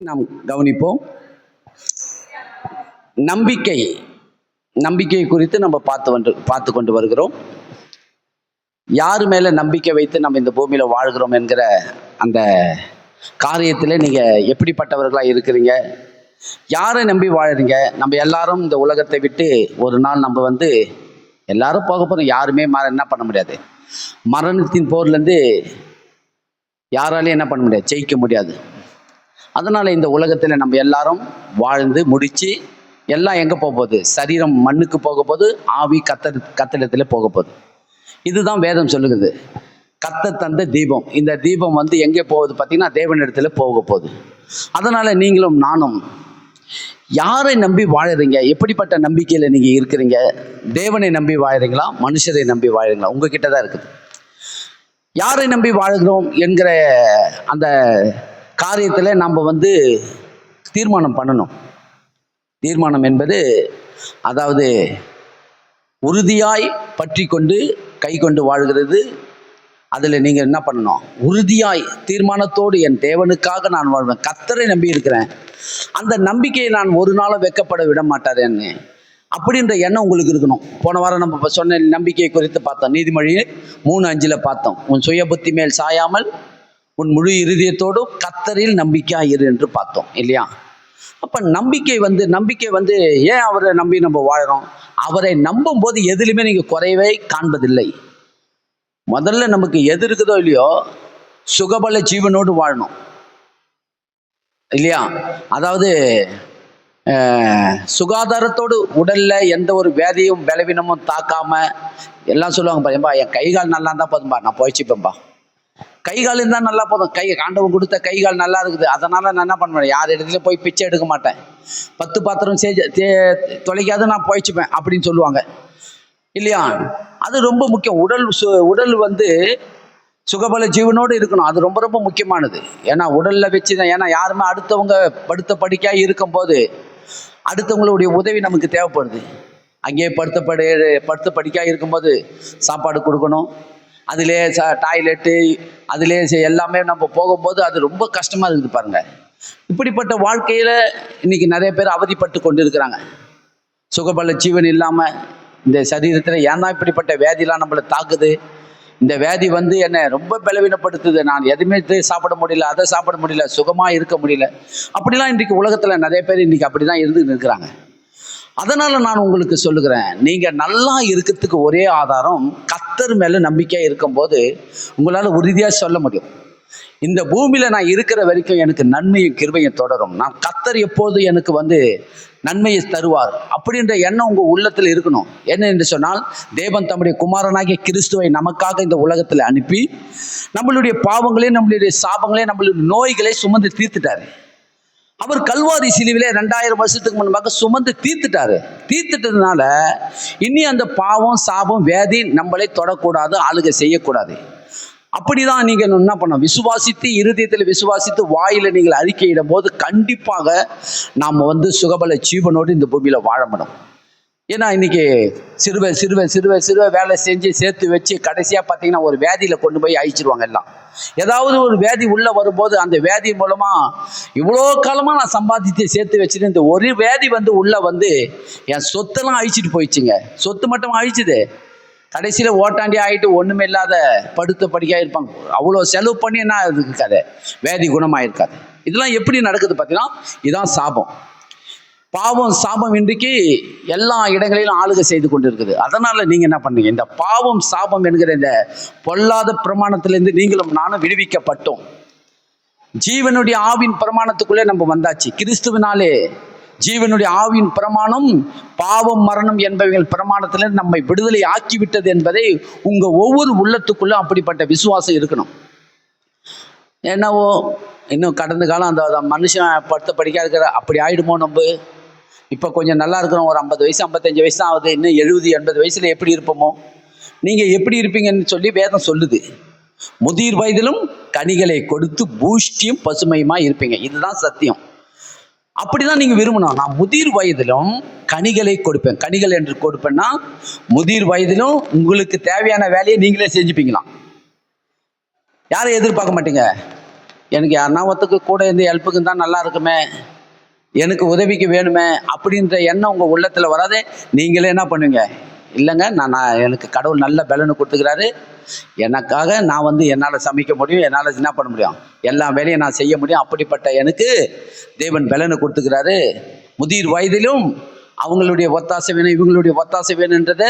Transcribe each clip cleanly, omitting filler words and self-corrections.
நாம் கவனிப்போம். நம்பிக்கை குறித்து நம்ம பார்த்து கொண்டு வருகிறோம். யார் மேல நம்பிக்கை வைத்து நம்ம இந்த பூமியில வாழ்கிறோம் என்கிற அந்த காரியத்தில் நீங்க எப்படிப்பட்டவர்களா இருக்கிறீங்க, யாரை நம்பி வாழறீங்க? நம்ம எல்லாரும் இந்த உலகத்தை விட்டு ஒரு நாள் நம்ம எல்லாரும் போக போறோம். யாருமே என்ன பண்ண முடியாது. மரணத்தின் போர்லேருந்து யாராலையும் என்ன பண்ண முடியாது, ஜெயிக்க முடியாது. அதனால இந்த உலகத்தில் நம்ம எல்லாரும் வாழ்ந்து முடிச்சு எல்லாம் எங்கே போக போகுது? சரீரம் மண்ணுக்கு போக போகுது, ஆவி கத்தடத்தில் போக போகுது. இதுதான் வேதம் சொல்லுகிறது. கத்த தந்த தீபம், இந்த தீபம் எங்கே போகுது பார்த்தீங்கன்னா தேவனிடத்தில் போக போகுது. அதனால நீங்களும் நானும் யாரை நம்பி வாழறீங்க? எப்படிப்பட்ட நம்பிக்கையில் நீங்கள் இருக்கிறீங்க? தேவனை நம்பி வாழறீங்களா, மனுஷரை நம்பி வாழறீங்களா? உங்ககிட்ட தான் இருக்குது. யாரை நம்பி வாழ்கிறோம் என்கிற அந்த காரியத்தில் நம்ம தீர்மானம் பண்ணணும். தீர்மானம் என்பது அதாவது உறுதியாய் பற்றி கொண்டு கை கொண்டு வாழ்கிறது. அதில் நீங்கள் என்ன பண்ணணும்? உறுதியாய் தீர்மானத்தோடு என் தேவனுக்காக நான் வாழ்வேன், கர்த்தரை நம்பி இருக்கிறேன், அந்த நம்பிக்கையை நான் ஒரு நாளும் வெட்கப்பட விட மாட்டாரேன்னு அப்படின்ற எண்ணம் உங்களுக்கு இருக்கணும். போன வாரம் நம்ம சொன்ன நம்பிக்கை குறித்து பார்த்தோம். நீதிமொழி 3:5 பார்த்தோம். உன் சுய புத்தி மேல் சாயாமல் உன் முழு இருதயத்தோடும் கர்த்தரில் நம்பிக்கையாக இரு என்று பார்த்தோம் இல்லையா? அப்போ நம்பிக்கை ஏன் அவரை நம்பி நம்ம வாழறோம்? அவரை நம்பும் போது எதிலுமே நீங்கள் குறைவே காண்பதில்லை. முதல்ல நமக்கு எது இருக்குதோ இல்லையோ சுகபல ஜீவனோடு வாழணும் இல்லையா? அதாவது சுகாதாரத்தோடு, உடல்ல எந்த ஒரு வியாதியும் பலவீனமும் தாக்காம எல்லாம் சொல்லுவாங்க, பாருப்பா என் கைகால் நல்லா இருந்தால் போதும்பா, நான் போயிச்சுப்பேன்பா. கைகால் இருந்தால் நல்லா போதும். ஆண்டவன் கொடுத்த கைகால் நல்லா இருக்குது, அதனால நான் என்ன பண்ணுவேன், யார் இடத்துல போய் பிச்சை எடுக்க மாட்டேன், 10 பாத்திரம் தொலைக்காத நான் போயிச்சுப்பேன் அப்படின்னு சொல்லுவாங்க இல்லையா? அது ரொம்ப முக்கியம். உடல் சுகபல ஜீவனோடு இருக்கணும். அது ரொம்ப ரொம்ப முக்கியமானது. ஏன்னா உடல்ல வச்சுதான், ஏன்னா யாருமே அடுத்தவங்க படுத்த படிக்கா இருக்கும்போது அடுத்தவங்களுடைய உதவி நமக்கு தேவைப்படுது. அங்கேயே படுத்த படிக்கா இருக்கும்போது சாப்பாடு கொடுக்கணும், அதிலே டாய்லெட்டு, அதிலே எல்லாமே நம்ம போகும்போது அது ரொம்ப கஷ்டமாக இருக்குது பாருங்க. இப்படிப்பட்ட வாழ்க்கையில் இன்னைக்கு நிறைய பேர் அவதிப்பட்டு கொண்டு இருக்கிறாங்க. சுகபல ஜீவன் இல்லாமல் இந்த சரீரத்தில் ஏன் தான் இப்படிப்பட்ட வியாதிலாம் நம்மளை தாக்குது? இந்த வியாதி என்னை ரொம்ப பலவீனப்படுத்துது. நான் எதுவுமே சாப்பிட முடியல, அதை சாப்பிட முடியல, சுகமாக இருக்க முடியல. அப்படிலாம் இன்றைக்கு உலகத்தில் நிறைய பேர் இன்றைக்கி அப்படி தான் இருந்து இருக்கிறாங்க. அதனால் நான் உங்களுக்கு சொல்லுகிறேன், நீங்கள் நல்லா இருக்கிறதுக்கு ஒரே ஆதாரம் கர்த்தர் மேலே நம்பிக்கையாக இருக்கும்போது உங்களால் உறுதியாக சொல்ல முடியும், இந்த பூமியில் நான் இருக்கிற வரைக்கும் எனக்கு நன்மையும் கிருபையும் தொடரும், நான் கர்த்தர் எப்போது எனக்கு நன்மையை தருவார் அப்படின்ற எண்ணம் உங்கள் உள்ளத்தில் இருக்கணும். என்ன என்று சொன்னால், தேவன் தம்முடைய குமாரனாகிய கிறிஸ்துவை நமக்காக இந்த உலகத்தில் அனுப்பி நம்மளுடைய பாவங்களையும் நம்மளுடைய சாபங்களையும் நம்மளுடைய நோய்களை சுமந்து தீர்த்துட்டாரு. அவர் கல்வாரி சிலுவிலே 2000 வருஷத்துக்கு முன்பாக சுமந்து தீர்த்துட்டதுனால இனி அந்த பாவம் சாபம் வியாதி நம்மளை தொடக்கூடாது, ஆளுகை செய்யக்கூடாது. அப்படிதான் நீங்க என்ன பண்ணணும்? விசுவாசித்து, இருதயத்தில் விசுவாசித்து, வாயில நீங்கள் அறிக்கையிடும் போது கண்டிப்பாக நாம் சுகபல ஜீவனோடு இந்த பூமியில வாழ முடியும். ஏன்னா இன்னைக்கு சிறுவை வேலை செஞ்சு சேர்த்து வச்சு கடைசியாக பார்த்தீங்கன்னா ஒரு வியாதியில் கொண்டு போய் அழிச்சிருவாங்க எல்லாம். ஏதாவது ஒரு வியாதி உள்ளே வரும்போது அந்த வியாதி மூலமாக இவ்வளோ காலமாக நான் சம்பாதித்து சேர்த்து வச்சுட்டு இந்த ஒரு வியாதி உள்ளே என் சொத்தெல்லாம் அழிச்சிட்டு போயிடுச்சுங்க. சொத்து மட்டும் அழிச்சுது, கடைசியில் ஓட்டாண்டி ஆகிட்டு ஒன்றுமே இல்லாத படுத்த படிக்காக இருப்பாங்க. அவ்வளோ செலவு பண்ணி என்ன இருக்காது, வியாதி குணமாயிருக்காது. இதெல்லாம் எப்படி நடக்குது பார்த்தீங்கன்னா, இதுதான் சாபம். பாவம் சாபம் இன்றைக்கு எல்லா இடங்களிலும் ஆளுகை செய்து கொண்டு இருக்குது. அதனால நீங்க என்ன பண்ணீங்க? இந்த பாவம் சாபம் என்கிற இந்த பொல்லாத பிரமாணத்திலிருந்து நீங்களும் நானும் விடுவிக்கப்பட்டோம். ஜீவனுடைய ஆவின் பிரமாணத்துக்குள்ளே நம்ம வந்தாச்சு. கிறிஸ்துவினாலே ஜீவனுடைய ஆவின் பிரமாணம் பாவம் மரணம் என்பவைகள் பிரமாணத்திலிருந்து நம்மை விடுதலை ஆக்கிவிட்டது என்பதை உங்க ஒவ்வொரு உள்ளத்துக்குள்ள அப்படிப்பட்ட விசுவாசம் இருக்கணும். என்னவோ இன்னும் கடந்த காலம் அந்த மனுஷன் படுத்த படிக்கா இருக்கிற அப்படி ஆயிடுமோ, நம்ம இப்போ கொஞ்சம் நல்லா இருக்கிறோம், ஒரு 50 வயசு 55 வயசு தான் ஆகுது, இன்னும் 70 80 வயசுல எப்படி இருப்போமோ? நீங்கள் எப்படி இருப்பீங்கன்னு சொல்லி வேதம் சொல்லுது. முதிர் வயதிலும் கனிகளை கொடுத்து பூஷ்டியும் பசுமையுமா இருப்பீங்க, இதுதான் சத்தியம். அப்படிதான் நீங்க விரும்பணும். நான் முதிர் வயதிலும் கனிகளை கொடுப்பேன். கனிகள் என்று கொடுப்பேன்னா முதிர் வயதிலும் உங்களுக்கு தேவையான வேலையை நீங்களே செஞ்சுப்பீங்களாம். யாரை எதிர்பார்க்க மாட்டீங்க. எனக்கு யாருன்னா ஒருத்தருக்கு கூட இருந்து ஹெல்ப்புக்கு தான் நல்லா இருக்குமே, எனக்கு உதவிக்கு வேணுமே அப்படின்ற எண்ணம் உங்கள் உள்ளத்தில் வராதே. நீங்களே என்ன பண்ணுவீங்க, இல்லைங்க நான் எனக்கு கடவுள் நல்ல பலனை கொடுத்துக்கிறாரு, எனக்காக நான் என்னால் சமைக்க முடியும், என்னால் என்ன பண்ண முடியும், எல்லா வேலையும் நான் செய்ய முடியும், அப்படிப்பட்ட எனக்கு தேவன் பலனை கொடுத்துக்கிறாரு, முதிர் வயதிலும் அவங்களுடைய ஒத்தாசை வேணும் இவங்களுடைய ஒத்தாசை வேணுன்றதை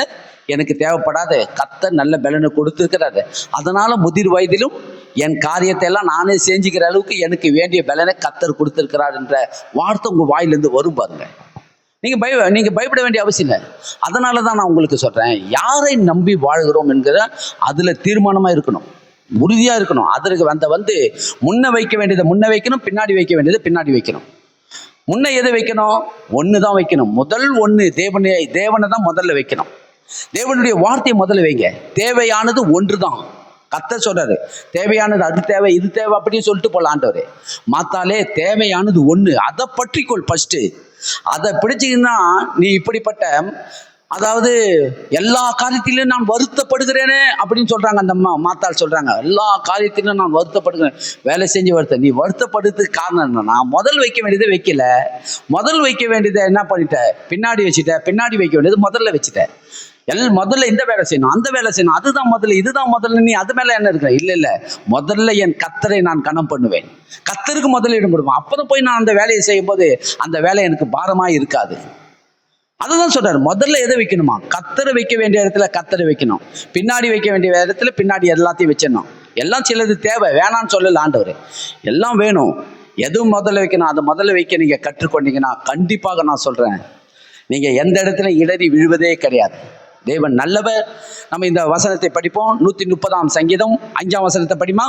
எனக்கு தேவைப்படாது, கர்த்தர் நல்ல பலனை கொடுத்துருக்கிறாரு, அதனால முதிர் வயதிலும் என் காரியத்தை எல்லாம் நானே செஞ்சுக்கிற அளவுக்கு எனக்கு வேண்டிய பலனை கர்த்தர் கொடுத்துருக்கிறார் என்ற வார்த்தை உங்கள் வாயிலிருந்து வரும் பாருங்க. நீங்கள் பயப்பட வேண்டிய அவசியம் இல்லை. அதனால தான் நான் உங்களுக்கு சொல்கிறேன், யாரை நம்பி வாழ்கிறோம் என்கிற அதில் தீர்மானமாக இருக்கணும், உறுதியாக இருக்கணும். அதற்கு முன்ன வைக்க வேண்டியதை முன்ன வைக்கணும், பின்னாடி வைக்க வேண்டியதை பின்னாடி வைக்கணும். முன்ன எதை வைக்கணும், ஒன்று தான் வைக்கணும். முதல் ஒன்று தேவனை தான் முதல்ல வைக்கணும். தேவனுடைய வார்த்தையை முதல்ல வைங்க. தேவையானது ஒன்று தான். கர்த்தர் சொல்றாரு, தேவையானது அது தேவை இது தேவை அப்படின்னு சொல்லிட்டு போல ஆண்டவர் மாத்தாலே தேவையானது ஒன்று, அதை பற்றிக்கொள் ஃபர்ஸ்ட். அதை பிடிச்சிங்கன்னா நீ இப்படிப்பட்ட, அதாவது எல்லா காரியத்திலும் நான் வருத்தப்படுகிறேனே அப்படின்னு சொல்றாங்க. அந்த மாத்தாள் சொல்றாங்க, எல்லா காரியத்திலும் நான் வருத்தப்படுகிறேன், வேலை செஞ்சு நீ வருத்தப்படுறதுக்கு காரணம் என்னன்னா, முதல் வைக்க வேண்டியதை வைக்கல, முதல் வைக்க வேண்டியதை என்ன பண்ணிட்ட பின்னாடி வச்சுட்ட, பின்னாடி வைக்க வேண்டியது முதல்ல வச்சுட்ட. முதல்ல இந்த வேலை செய்யணும் அந்த வேலை செய்யணும், அதுதான் முதல்ல இதுதான் முதல்ல, நீ அது மேல என்ன இருக்க, இல்ல முதல்ல என் கர்த்தரை நான் கனம் பண்ணுவேன், கர்த்தருக்கு முதலிடம் கொடுப்பேன், அப்பதான் போய் நான் அந்த வேலையை செய்யும் போது அந்த வேலை எனக்கு பாரமா இருக்காது. அதுதான் சொல்றாரு, முதல்ல எதை வைக்கணுமா, கர்த்தரை வைக்க வேண்டிய இடத்துல கர்த்தரை வைக்கணும், பின்னாடி வைக்க வேண்டிய இடத்துல பின்னாடி எல்லாத்தையும் வச்சிடணும். எல்லாம் சிலது தேவை, வேணான்னு சொல்லல ஆண்டவர், எல்லாம் வேணும். எதுவும் முதல்ல வைக்கணும், அதை முதல்ல வைக்க நீங்க கற்றுக்கொண்டீங்கன்னா கண்டிப்பாக நான் சொல்றேன், நீங்க எந்த இடத்துல இடறி விழுவதே கிடையாது. தேவன் நல்லவர். நம்ம இந்த வசனத்தை படிப்போம். 130 சங்கீதம் 5 வசனத்தை படிமா.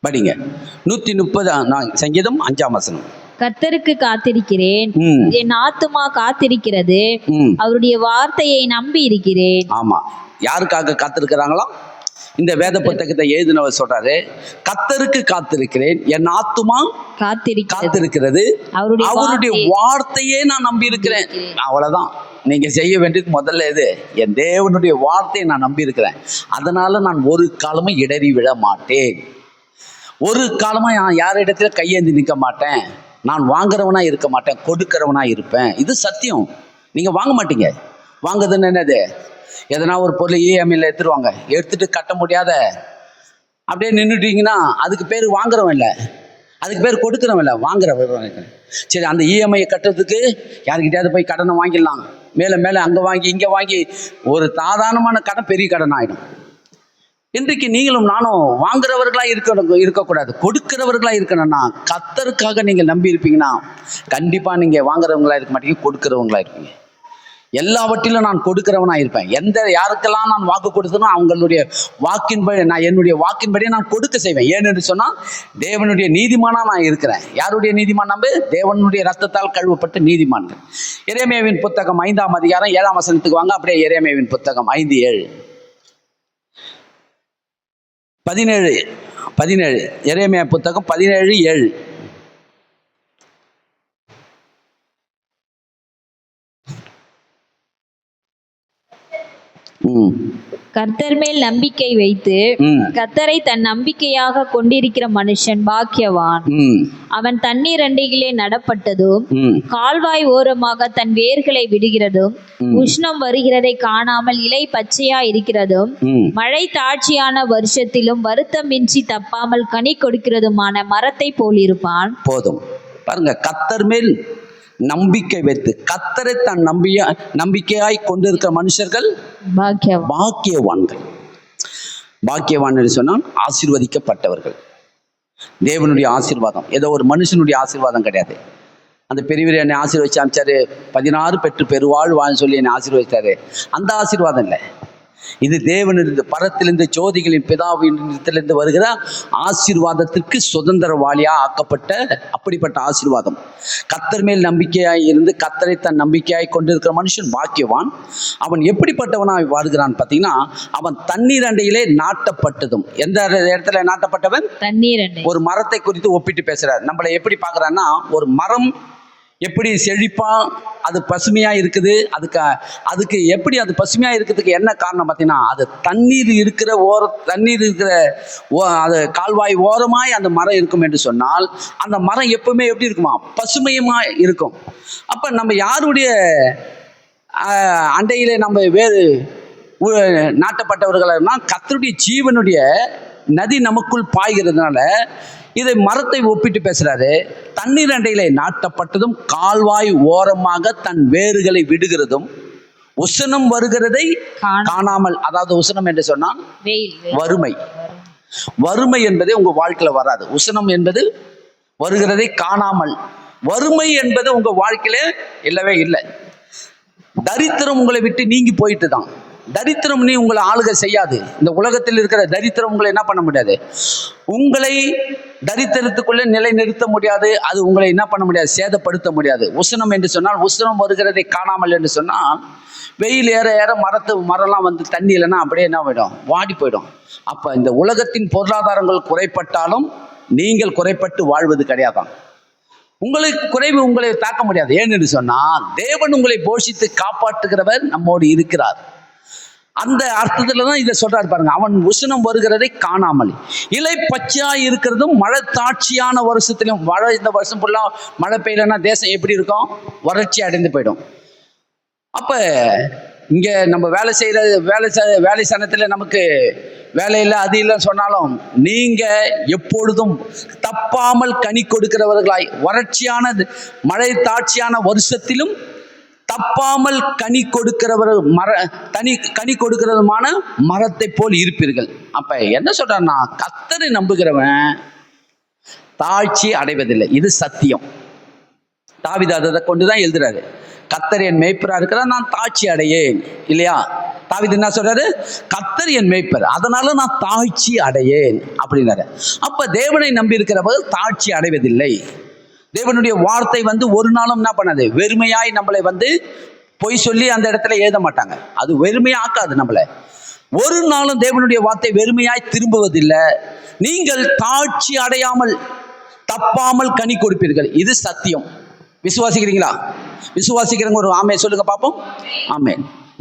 படிங்க. 130 சங்கீதம் 5 வசனம். கர்த்தருக்கு காத்திருக்கிறேன், என் ஆத்துமா காத்திருக்கிறது, அவருடைய வார்த்தையை நம்பி இருக்கிறேன். ஆமா, யாருக்காக காத்திருக்கிறாங்களோ, இந்த வேத புத்தகத்தை எழுதினவர் சொல்றாரு, கர்த்தருக்கு காத்திருக்கிறேன், என் ஆத்துமா காத்திருக்கிறது, அவருடைய வார்த்தையே நான் நம்பி இருக்கிறேன். அவ்வளவுதான் நீங்க செய்ய வேண்டியது. முதல்ல எது, என் தேவனுடைய வார்த்தையை நான் நம்பி இருக்கிறேன், அதனால நான் ஒரு காலமும் இடறி விழ மாட்டேன், ஒரு காலமா நான் யாரிடத்துல கையேந்தி நிற்க மாட்டேன், நான் வாங்குறவனா இருக்க மாட்டேன், கொடுக்கிறவனா இருப்பேன். இது சத்தியம். நீங்க வாங்க மாட்டீங்க. வாங்குறதுன்னு என்னது, எதனா ஒரு பொருள் இஎம்ஐல எடுத்துருவாங்க, எடுத்துட்டு கட்ட முடியாத அப்படியே நின்றுட்டீங்கன்னா அதுக்கு பேர் வாங்குறவன் இல்லை, அதுக்கு பேர் கொடுக்குறவன் இல்லை, வாங்குறவன். சரி, அந்த இஎம்ஐயை கட்டுறதுக்கு யாருக்கிட்டையாவது போய் கடனை வாங்கிடலாம், மேலே மேலே அங்கே வாங்கி இங்கே வாங்கி ஒரு சாதாரணமான கடன் பெரிய கடன் ஆகிடும். இன்றைக்கு நீங்களும் நானும் வாங்குறவர்களா இருக்கக்கூடாது, கொடுக்கிறவர்களா இருக்கணும்னா, கர்த்தருக்காக நீங்கள் நம்பி இருப்பீங்கன்னா கண்டிப்பா நீங்க வாங்குறவங்களா இருக்க மாட்டீங்க, கொடுக்கிறவங்களா இருப்பீங்க. எல்லாவற்றிலும் நான் கொடுக்கிறவனா இருப்பேன். யாருக்கெல்லாம் நான் வாக்கு கொடுத்தனோ அவங்களுடைய வாக்கின்படி, நான் என்னுடைய வாக்கின்படி நான் கொடுக்க செய்வேன். ஏன்னு சொன்னா தேவனுடைய நீதிமானா நான் இருக்கிறேன். யாருடைய நீதிமான்? நம்ம தேவனுடைய ரத்தத்தால் கழுவப்பட்ட நீதிமான்கள். எரேமியாவின் புத்தகம் 5 அதிகாரம் 7 வசனத்துக்கு வாங்க. அப்படியே எரேமியாவின் புத்தகம் 5:7 17 எரேமியா புத்தகம் 17:7. கர்த்தர் மேல் நம்பிக்கை வைத்து கர்த்தரை தன் நம்பிக்கையாக கொண்டிருக்கிற மனுஷன் பாக்கியவான். அவன் தண்ணீர் அண்டையிலே நடப்பட்டதும் கால்வாய் ஓரமாக தன் வேர்களை விடுகிறதும் உஷ்ணம் வருகிறதை காணாமல் இலை பச்சையா இருக்கிறதும் மழை தாட்சியான வருஷத்திலும் வருத்தமின்றி தப்பாமல் கனி கொடுக்கிறதுமான மரத்தை போலிருப்பான். போதும் பாருங்க, கர்த்தர் மேல் நம்பிக்கை வைத்து கர்த்தரை தன் நம்பிக்கையாய் கொண்டிருக்கிற மனுஷர்கள் பாக்கியவான்கள். பாக்கியவான் சொன்னால் ஆசீர்வதிக்கப்பட்டவர்கள். தேவனுடைய ஆசீர்வாதம் ஏதோ ஒரு மனுஷனுடைய ஆசீர்வாதம் கிடையாது. அந்த பெரியவர் என்னை ஆசீர்வதிச்சு அமைச்சாரு, 16 பெற்று பெருவாழ்வான்னு சொல்லி என்னை ஆசீர்வதித்தாரு, அந்த ஆசீர்வாதம் இல்லை. இது தேவனிலிருந்து, பரத்திலிருந்து, ஜோதிகளின் பிதாவிலிருந்து வருகிற ஆசீர்வாதத்திற்கு சுதந்திரவாளியா ஆக்கப்பட்ட அப்படிப்பட்ட ஆசீர்வாதம். கர்த்தர் மேல் நம்பிக்கையாய் இருந்து கர்த்தரை தன் நம்பிக்கையாய் கொண்டிருக்கிற மனுஷன் பாக்கியவான். அவன் எப்படிப்பட்டவனாய் வாழ்கிறான் பார்த்தீங்கன்னா, அவன் தண்ணீர் அண்டையிலே நாட்டப்பட்டதும். எந்த இடத்துல நாட்டப்பட்டவன்? தண்ணீர் அண்டை. ஒரு மரத்தை குறித்து ஒப்பிட்டு பேசுறார். நம்மளை எப்படி பார்க்கறான்னா, ஒரு மரம் எப்படி செழிப்பா அது பசுமையா இருக்குது. அதுக்கு எப்படி அது பசுமையா இருக்கிறதுக்கு என்ன காரணம் பார்த்தீங்கன்னா, அது தண்ணீர் இருக்கிற அது கால்வாய் ஓரமாய் அந்த மரம் இருக்கும் என்று சொன்னால், அந்த மரம் எப்பவுமே எப்படி இருக்குமா, பசுமையுமா இருக்கும். அப்ப நம்ம யாருடைய அண்டையிலே நம்ம வேறு நாட்டப்பட்டவர்கள்னா, கர்த்தருடைய ஜீவனுடைய நதி நமக்குள் பாய்கிறதுனால இதை மரத்தை ஒப்பிட்டு பேசுறாரு. தண்ணீர் அண்டையிலே நாட்டப்பட்டதும் கால்வாய் ஓரமாக தன் வேர்களை விடுகிறதும் உசனம் வருகிறதை காணாமல். அதாவது உசனம் என்று சொன்னால் வறுமை. வறுமை என்பதே உங்க வாழ்க்கையில வராது. உசனம் என்பது வருகிறதை காணாமல். வறுமை என்பது உங்க வாழ்க்கையில இல்லவே இல்லை. தரித்திரம் உங்களை விட்டு நீங்கி போயிட்டு தான். தரித்திரம் நீ உங்களை ஆளுகை செய்யாது. இந்த உலகத்தில் இருக்கிற தரித்திரம் உங்களை என்ன பண்ண முடியாது, உங்களை தரித்திரத்துக்குள்ளே நிலை நிறுத்த முடியாது. அது உங்களை என்ன பண்ண முடியாது, சேதப்படுத்த முடியாது. உசனம் என்று சொன்னால், உசனம் வருகிறதை காணாமல் என்று சொன்னால், வெயில் ஏற ஏற மரம்லாம் வந்து தண்ணி இல்லைன்னா அப்படியே என்ன போயிடும், வாடி போயிடும். அப்ப இந்த உலகத்தின் பொருளாதாரங்கள் குறைப்பட்டாலும் நீங்கள் குறைப்பட்டு வாழ்வது கிடையாதான். உங்களுக்கு குறைவு உங்களை தாக்க முடியாது. ஏன்னு சொன்னால், தேவன் உங்களை போஷித்து காப்பாற்றுகிறவர் நம்மோடு இருக்கிறார். அந்த அர்த்தத்துல தான் இதை சொல்றாரு பாருங்க. அவன் உஷ்ணம் வருகிறதை காணாமல். இலை பச்சையா இருக்கிறதும் மழை தாட்சியான வருஷத்திலும். மழை இந்த வருஷம் ஃபுல்லா மழை பெய்யலன்னா தேசம் எப்படி இருக்கும், வறட்சி அடைந்து போயிடும். அப்ப இங்க நம்ம வேலை சனத்துல நமக்கு வேலை இல்லை அது இல்லைன்னு சொன்னாலும், நீங்க எப்பொழுதும் தப்பாமல் கனி கொடுக்கிறவர்களாய், வறட்சியான மழை தாட்சியான வருஷத்திலும் தப்பாமல் கனி கொடுக்கிறவர் கனி கொடுக்கிறதுமான மரத்தை போல் இருப்பீர்கள். அப்ப என்ன சொல்றான்னா, கர்த்தரை நம்புகிறவன் தாழ்ச்சி அடைவதில்லை. இது சத்தியம். தாவீது அதை கொண்டுதான் எழுதுறாரு. கர்த்தர் என் மேய்ப்பரா இருக்கிறார், நான் தாழ்ச்சி அடையேன். இல்லையா? தாவீது என்ன சொல்றாரு, கர்த்தர் என் மேய்ப்பர், அதனால நான் தாழ்ச்சி அடையேன் அப்படின்னாரு. அப்ப தேவனை நம்பி இருக்கிறவர்கள் தாழ்ச்சி அடைவதில்லை. தேவனுடைய வார்த்தை வந்து ஒரு நாளும் என்ன பண்ணாது, வெறுமையாய் நம்மளை வந்து பொய் சொல்லி அந்த இடத்துல எழுத மாட்டாங்க. அது வெறுமையாக்காது நம்மளை. ஒரு நாளும் தேவனுடைய வார்த்தை வெறுமையாய் திரும்புவதில்லை. நீங்கள் தாழ்ச்சி அடையாமல் தப்பாமல் கனி கொடுப்பீர்கள். இது சத்தியம். விசுவாசிக்கிறீங்களா? விசுவாசிக்கிறவங்க ஒரு ஆமே சொல்லுங்க பார்ப்போம். ஆமே.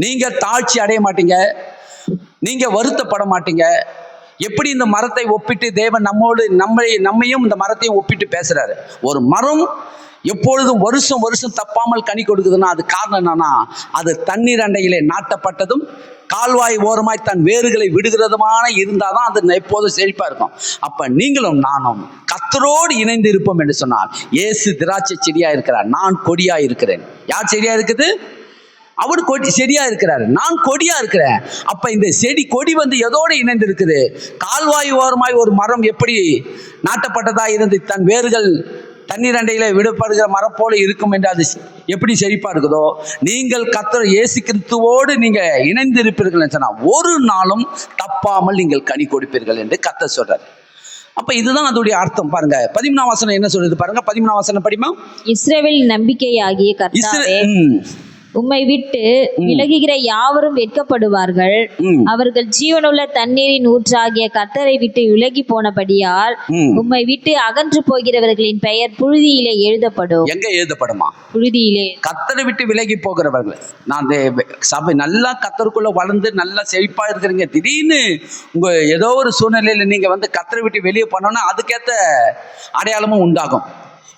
நீங்க தாழ்ச்சி அடைய மாட்டீங்க, நீங்க வருத்தப்பட மாட்டீங்க. எப்படி இந்த மரத்தை ஒப்பிட்டு தேவன் நம்மையும் இந்த மரத்தையும் ஒப்பிட்டு பேசுறாரு. ஒரு மரம் எப்பொழுதும் வருஷம் தப்பாமல் கனி கொடுக்குதுன்னா அது காரணம் என்னன்னா, அது தண்ணீர் அண்டையிலே நாட்டப்பட்டதும் கால்வாய் ஓரமாய் தன் வேர்களை விடுகிறதுமான இருந்தாதான் அது எப்போதும் செழிப்பா இருக்கும். அப்ப நீங்களும் நானும் கர்த்தரோடு இணைந்து இருப்போம் என்று சொன்னால், இயேசு திராட்சை செடியா இருக்கிறார், நான் கொடியா இருக்கிறேன். யார் செடியா இருக்குது? அவர் செடியா இருக்கிறாரு, நான் கொடியா இருக்கிறேன். அப்ப இந்த செடி கொடி வந்து எதோடு இணைந்து இருக்குது? கால்வாய் ஓரமாய் ஒரு மரம் எப்படி நாட்டப்பட்டதா இருந்து தன் வேர்கள் தண்ணீர் அண்டையில விடப்படுகிற மரம் போல இருக்கும் என்று அது எப்படி செழிப்பா இருக்குதோ, நீங்கள் கர்த்தர் இயேசு கிறிஸ்துவோடு நீங்க இணைந்து இருப்பீர்கள் சொன்னா ஒரு நாளும் தப்பாமல் நீங்கள் கனி கொடுப்பீர்கள் என்று கர்த்தர் சொல்றாரு. அப்ப இதுதான் அதோடைய அர்த்தம். பாருங்க 13ஆம் வசனம் என்ன சொல்றது பாருங்க. 13ஆம் வசனம் படிமா. இஸ்ரவேலின் நம்பிக்கையாகிய கர்த்தாவே, உம்மை விட்டு விலகுகிற யாவரும் வெட்கப்படுவார்கள். அவர்கள் ஜீவனுள்ள தண்ணீரின் ஊற்றாகிய கர்த்தரை விட்டு விலகி போனபடியால் உம்மை விட்டு அகன்று போகிறவர்களின் பெயர் புழுதியிலே எழுதப்படும். எங்க எழுதப்படுமா? புழுதியிலே. கர்த்தரை விட்டு விலகி போகிறவர்கள். நான் சபை நல்லா கர்த்தருக்குள்ள வளர்ந்து நல்லா செழிப்பா இருக்கிறீங்க, திடீர்னு உங்க ஏதோ ஒரு சூழ்நிலையில நீங்க வந்து கர்த்தரை விட்டு வெளியே போனோம்னா அதுக்கேற்ற அடையாளமும் உண்டாகும்.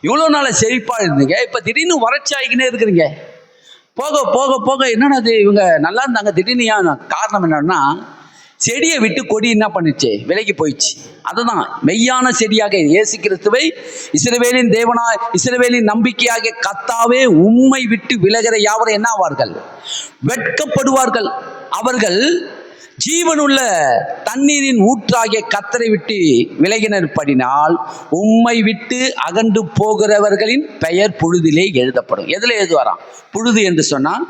இவ்வளவு நாள செழிப்பா இருந்தீங்க, இப்ப திடீர்னு வறட்சி ஆகிக்கினே இருக்கிறீங்க. போக போக போக என்னன்னா அது இவங்க நல்லா இருந்தாங்க, திடீர்னு காரணம் என்னன்னா, செடியை விட்டு கொடி என்ன பண்ணிச்சு, விலகி போயிடுச்சு. அதுதான் மெய்யான செடியாக இயேசு கிறிஸ்துவை இஸ்ரவேலின் நம்பிக்கையாக கர்த்தாவே உம்மை விட்டு விலகிற யாவரும் என்ன ஆவார்கள்? வெட்கப்படுவார்கள். அவர்கள் ஜீவனுள்ள தண்ணீரின் ஊற்றாகிய கர்த்தரை விட்டு விலகினற்படினால் உம்மை விட்டு அகன்று போகிறவர்களின் பெயர் புழுதிலே எழுதப்படும். எதுல எழுதுவாராம்? புழுது என்று சொன்னால்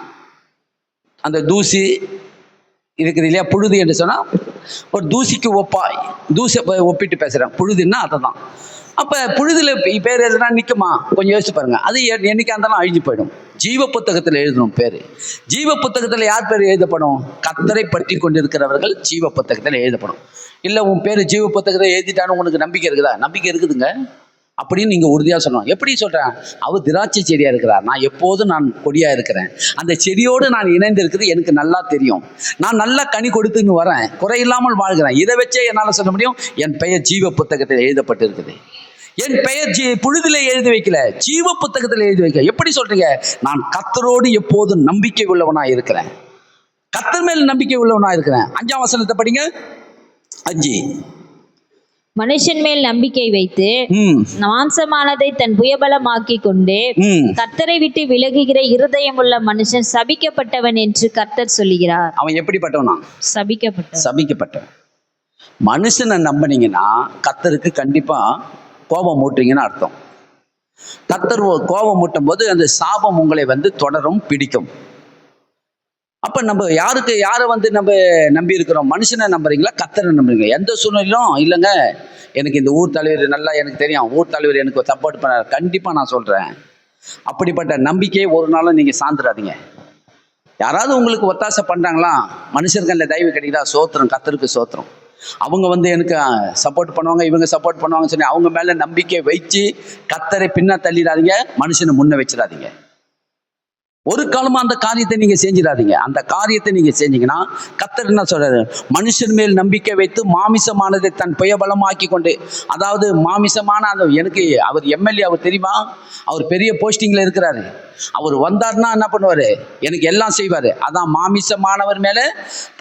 அந்த தூசி இருக்குது இல்லையா? புழுது என்று சொன்னா ஒரு தூசிக்கு தூசி ஒப்பிட்டு பேசுறேன். புழுதுன்னா அதை தான். அப்ப புழுதுல பேர் எழுதுனா நிக்குமா? கொஞ்சம் யோசிச்சு பாருங்க. அது என்னைக்கா இருந்தாலும் அழிஞ்சு போயிடும். ஜீவ புத்தகத்தில் எழுதணும் பேரு. ஜீவ புத்தகத்தில் யார் பேர் எழுதப்படும்? கர்த்தரை பற்றி கொண்டிருக்கிறவர்கள் ஜீவ புத்தகத்தில் எழுதப்படும். இல்லை உன் பேர் ஜீவ புத்தகத்தை எழுதிட்டான்னு உனக்கு நம்பிக்கை இருக்குதா? நம்பிக்கை இருக்குதுங்க. அப்படின்னு நீங்கள் உறுதியாக சொல்லணும். எப்படி சொல்கிறேன்? அவர் திராட்சை செடியாக இருக்கிறார், நான் எப்போதும் நான் கொடியாக இருக்கிறேன், அந்த செடியோடு நான் இணைந்து இருக்கிறது எனக்கு நல்லா தெரியும், நான் நல்லா கனி கொடுத்துன்னு வரேன், குறையில்லாமல் வாழ்கிறேன். இதை வச்சே என்னால் சொல்ல முடியும், என் பெயர் ஜீவ புத்தகத்தில் எழுதப்பட்டு இருக்குது. என் பெயர் புழுதிலே எழுதி வைக்கல, ஜீவ புத்தகத்தில் எழுதி வைக்கல. எப்படி சொல்றீங்க? நான் கர்த்தரோடு எப்போதும் நம்பிக்கை உள்ளவனாக இருக்கிறேன், கர்த்தர் மேல் நம்பிக்கை உள்ளவனாக இருக்கிறேன். 5ஆம் வசனத்தை படிங்க. 5. மனுஷன் மேல் நம்பிக்கை வைத்து மாம்சமானதை தன் புயபலமாக்கி கொண்டு கர்த்தரை விட்டு விலகுகிற இருதயமுள்ள மனுஷன் சபிக்கப்பட்டவன் என்று கர்த்தர் சொல்லுகிறார். அவன் எப்படிப்பட்டவனா? சபிக்கப்பட்டவன். மனுஷனை நம்பினீங்கன்னா கர்த்தருக்கு கண்டிப்பா கோபம் மூட்டுறீங்கன்னு அர்த்தம். கர்த்தர் கோபம் மூட்டும் போது அந்த சாபம் உங்களை தொடரும், பிடிக்கும். அப்ப நம்ம யாரை நம்ம நம்பி இருக்கிறோம்? மனுஷனை நம்புறீங்களா, கர்த்தரை நம்புறீங்களா? எந்த சூழ்நிலையிலும் இல்லைங்க, எனக்கு இந்த ஊர் தலைவர் நல்லா எனக்கு தெரியும், ஊர் தலைவர் எனக்கு சப்போர்ட் பண்ணார், கண்டிப்பா நான் சொல்றேன். அப்படிப்பட்ட நம்பிக்கையை ஒரு நாளும் நீங்க சார்ந்துடாதீங்க. யாராவது உங்களுக்கு ஒத்தாசை பண்றாங்களா, மனுஷர்கள் தயவு கிடைக்குதா, சோத்திரம், கர்த்தருக்கு சோத்திரம். அவங்க எனக்கு சப்போர்ட் பண்ணுவாங்க, இவங்க சப்போர்ட் பண்ணுவாங்கன்னு சொல்லி அவங்க மேல நம்பிக்கை வச்சு கர்த்தரை பின்ன தள்ளிடாதீங்க, மனுஷனை முன்ன வச்சிடாதீங்க. ஒரு காலமா அந்த காரியத்தை நீங்க செஞ்சிடாதீங்க. அந்த காரியத்தை நீங்க செஞ்சீங்கன்னா கர்த்தர் என்ன சொல்றாரு? மனுஷன் மேல் நம்பிக்கை வைத்து மாமிசமானதை தன் புயபலமாக்கி கொண்டு, அதாவது மாமிசமான அந்த எனக்கு அவர் எம்எல்ஏ, அவர் தெரியுமா, அவர் பெரிய போஸ்டிங்ல இருக்கிறாரு, அவர் வந்தார்னா என்ன பண்ணுவாரு? எனக்கு எல்லாம் செய்வாரு. அதான் மாமிசமானவர் மேல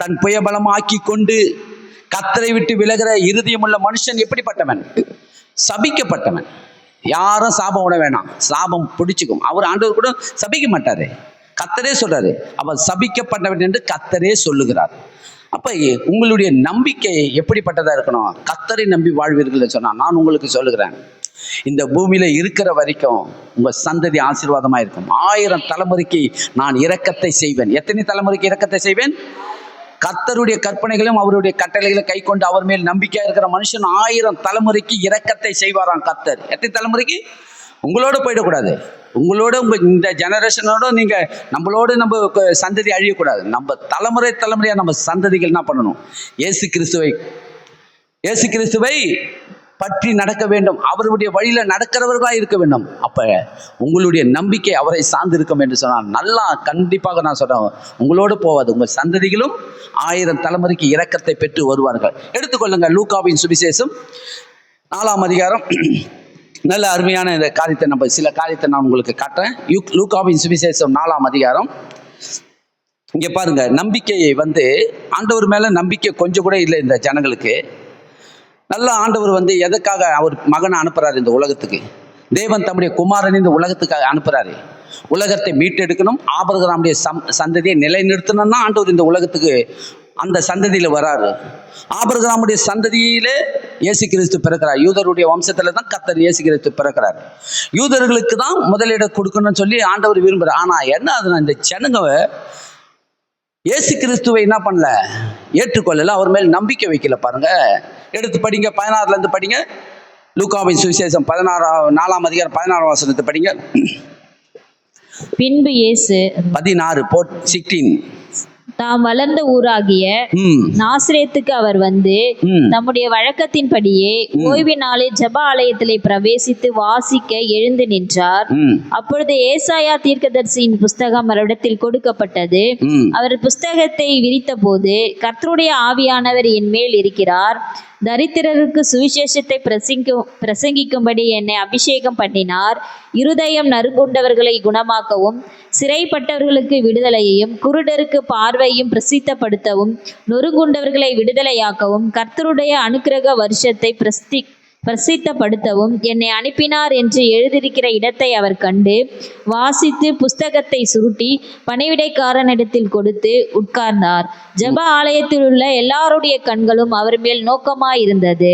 தன் புயபலமாக்கி கொண்டு கர்த்தரை விட்டு விலகிற இருதயமுள்ள மனுஷன் எப்படிப்பட்டவன்? சபிக்கப்பட்டவன். யாரும் சாபம் விட வேணாம், சாபம் பிடிச்சிக்கும். அவர் ஆண்டவர் கூட சபிக்க மாட்டாரு, கர்த்தரே சொல்றாரு, அவர் சபிக்கப்பட்டவன் என்று கர்த்தரே சொல்லுகிறார். அப்ப உங்களுடைய நம்பிக்கை எப்படிப்பட்டதா இருக்கணும்? கர்த்தரை நம்பி வாழ்வீர்கள் சொன்னா நான் உங்களுக்கு சொல்லுகிறேன், இந்த பூமியில இருக்கிற வரைக்கும் உங்க சந்ததி ஆசீர்வாதமா இருக்கும். 1000 தலைமுறைக்கு நான் இரக்கத்தை செய்வேன். எத்தனை தலைமுறைக்கு இரக்கத்தை செய்வேன்? கர்த்தருடைய கற்பனைகளும் அவருடைய கட்டளைகளை கை கொண்டு அவர் மேல் நம்பிக்கையா இருக்கிற மனுஷன் 1000 தலைமுறைக்கு இரக்கத்தை செய்வாராம் கர்த்தர். எத்தனை தலைமுறைக்கு? உங்களோட போயிடக்கூடாது, உங்களோட உங்க இந்த ஜெனரேஷனோட நீங்க நம்ம சந்ததி அழியக்கூடாது. நம்ம தலைமுறையா நம்ம சந்ததிகள் என்ன பண்ணணும்? இயேசு கிறிஸ்துவை பற்றி நடக்க வேண்டும், அவருடைய வழியில நடக்கிறவர்களா இருக்க வேண்டும். அப்ப உங்களுடைய நம்பிக்கை அவரை சார்ந்து இருக்கும் என்று சொன்னால் நல்லா கண்டிப்பாக நான் சொல்றேன், உங்களோடு போவாது, உங்க சந்ததிகளும் 1000 தலைமுறைக்கு இரக்கத்தை பெற்று வருவார்கள். எடுத்துக்கொள்ளுங்க லூக்காவின் சுவிசேஷம் 4ஆம் அதிகாரம். நல்ல அருமையான இந்த காரியத்தை சில காரியத்தை நான் உங்களுக்கு காட்டுறேன். லூக்காவின் சுவிசேஷம் 4ஆம் அதிகாரம். இங்க பாருங்க, நம்பிக்கையை ஆண்டவர் மேல நம்பிக்கை கொஞ்சம் கூட இல்லை இந்த ஜனங்களுக்கு. நல்ல ஆண்டவர் எதுக்காக அவர் மகனை அனுப்புறாரு இந்த உலகத்துக்கு? தேவன் தம்முடைய குமாரன் இந்த உலகத்துக்காக அனுப்புறாரு. உலகத்தை மீட்டெடுக்கணும், ஆபிரகாமுடைய சந்ததியை நிலைநிறுத்தணும்னா ஆண்டவர் இந்த உலகத்துக்கு அந்த சந்ததியில வராரு. ஆபிரகாமுடைய சந்ததியிலே இயேசு கிறிஸ்து பிறக்கிறார். யூதருடைய வம்சத்துல தான் கர்த்தர் இயேசு கிறிஸ்து பிறக்கிறார். யூதர்களுக்கு தான் முதலிடம் கொடுக்கணும்னு சொல்லி ஆண்டவர் விரும்புறார். ஆனா என்ன ஆகுதுன்னா, இந்த ஜனங்க இயேசு கிறிஸ்துவை என்ன பண்ணல, ஏற்றுக்கொள்ளல, அவர் மேல் நம்பிக்கை வைக்கல. பாருங்க, எடுத்து படிங்க, 16ல இருந்து படிங்க. லூக்காவின் சுவிசேஷம் 4ஆம் அதிகாரம் 16ஆம் வசனத்தை படிங்க. பின்பு இயேசு 16 தாம் வளர்ந்த ஊராகிய நாசரேத்துக்கு அவர் தம்முடைய வழக்கத்தின்படியே ஓய்வு நாளில் ஜெப ஆலயத்திலே பிரவேசித்து வாசிக்க எழுந்து நின்றார். அப்பொழுது ஏசாயா தீர்க்கதரிசியின் புஸ்தகம் அவரிடத்தில் கொடுக்கப்பட்டது. அவர் புஸ்தகத்தை விரித்த போது, கர்த்தருடைய ஆவியானவர் என் மேல் இருக்கிறார், தரித்திரருக்கு சுவிசேஷத்தை பிரசங்கிக்கும்படி என்னை அபிஷேகம் பண்ணினார், இருதயம் நறுங்குண்டவர்களை குணமாக்கவும், சிறைப்பட்டவர்களுக்கு விடுதலையையும், குருடருக்கு பார்வையும் பிரசித்தப்படுத்தவும், நொறுங்குண்டவர்களை விடுதலையாக்கவும், கர்த்தருடைய அனுக்கிரக வருஷத்தை பிரசித்தப்படுத்தவும் என்னை அனுப்பினார் என்று எழுதியிருக்கிற இடத்தை அவர் கண்டு வாசித்து புஸ்தகத்தை சுருட்டி பணிவிடைக்காரனிடத்தில் கொடுத்து உட்கார்ந்தார். ஜெப ஆலயத்தில் உள்ள எல்லாருடைய கண்களும் அவர் மேல் நோக்கமாயிருந்தது.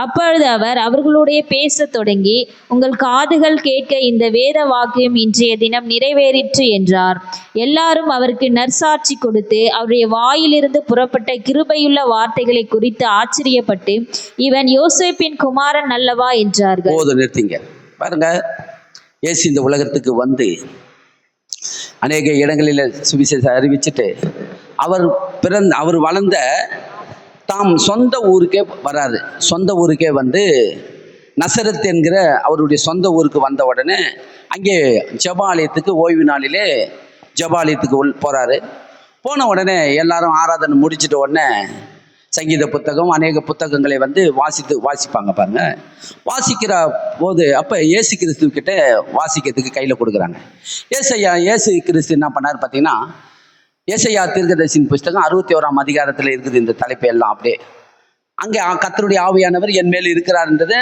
அப்பொழுது அவர் அவர்களுடைய பேசத் தொடங்கி, உங்கள் காதுகள் கேட்க இந்த வேத வாக்கியம் இன்றைய தினம் நிறைவேறிற்று என்றார். எல்லாரும் அவருக்கு நற்சாட்சி கொடுத்து அவருடைய வாயிலிருந்து புறப்பட்ட கிருபையுள்ள வார்த்தைகளை குறித்து ஆச்சரியப்பட்டு, இவன் யோசேப்பின் குமாரன் அல்லவா என்றார்கள். நிறுத்திங்க பாருங்க, இயேசு இந்த உலகத்துக்கு அநேக இடங்களில் சுவிசேஷம் அறிவிச்சுட்டு அவர் வளர்ந்த தாம் சொந்த ஊருக்கே வராது. சொந்த ஊருக்கே நசரத் என்கிற அவருடைய சொந்த ஊருக்கு வந்த உடனே அங்கே ஜெபாலயத்துக்கு ஓய்வு நாளிலே ஜெபாலயத்துக்கு போகிறாரு. போன உடனே எல்லாரும் ஆராதனை முடிச்சிட்ட உடனே சங்கீத புத்தகம் அநேக புத்தகங்களை வாசிப்பாங்க பாருங்க. வாசிக்கிற போது அப்போ இயேசு கிறிஸ்துக்கிட்ட வாசிக்கிறதுக்கு கையில் கொடுக்குறாங்க. இயேசு கிறிஸ்து என்ன பண்ணார் பார்த்தீங்கன்னா, ஏசாயா தீர்க்கதரிசியின் புஸ்தகம் 61ஆம் அதிகாரத்தில் இருக்குது இந்த தலைப்பு எல்லாம். அப்படியே அங்கே கர்த்தருடைய ஆவியானவர் என் மேல் இருக்கிறார்ன்றதை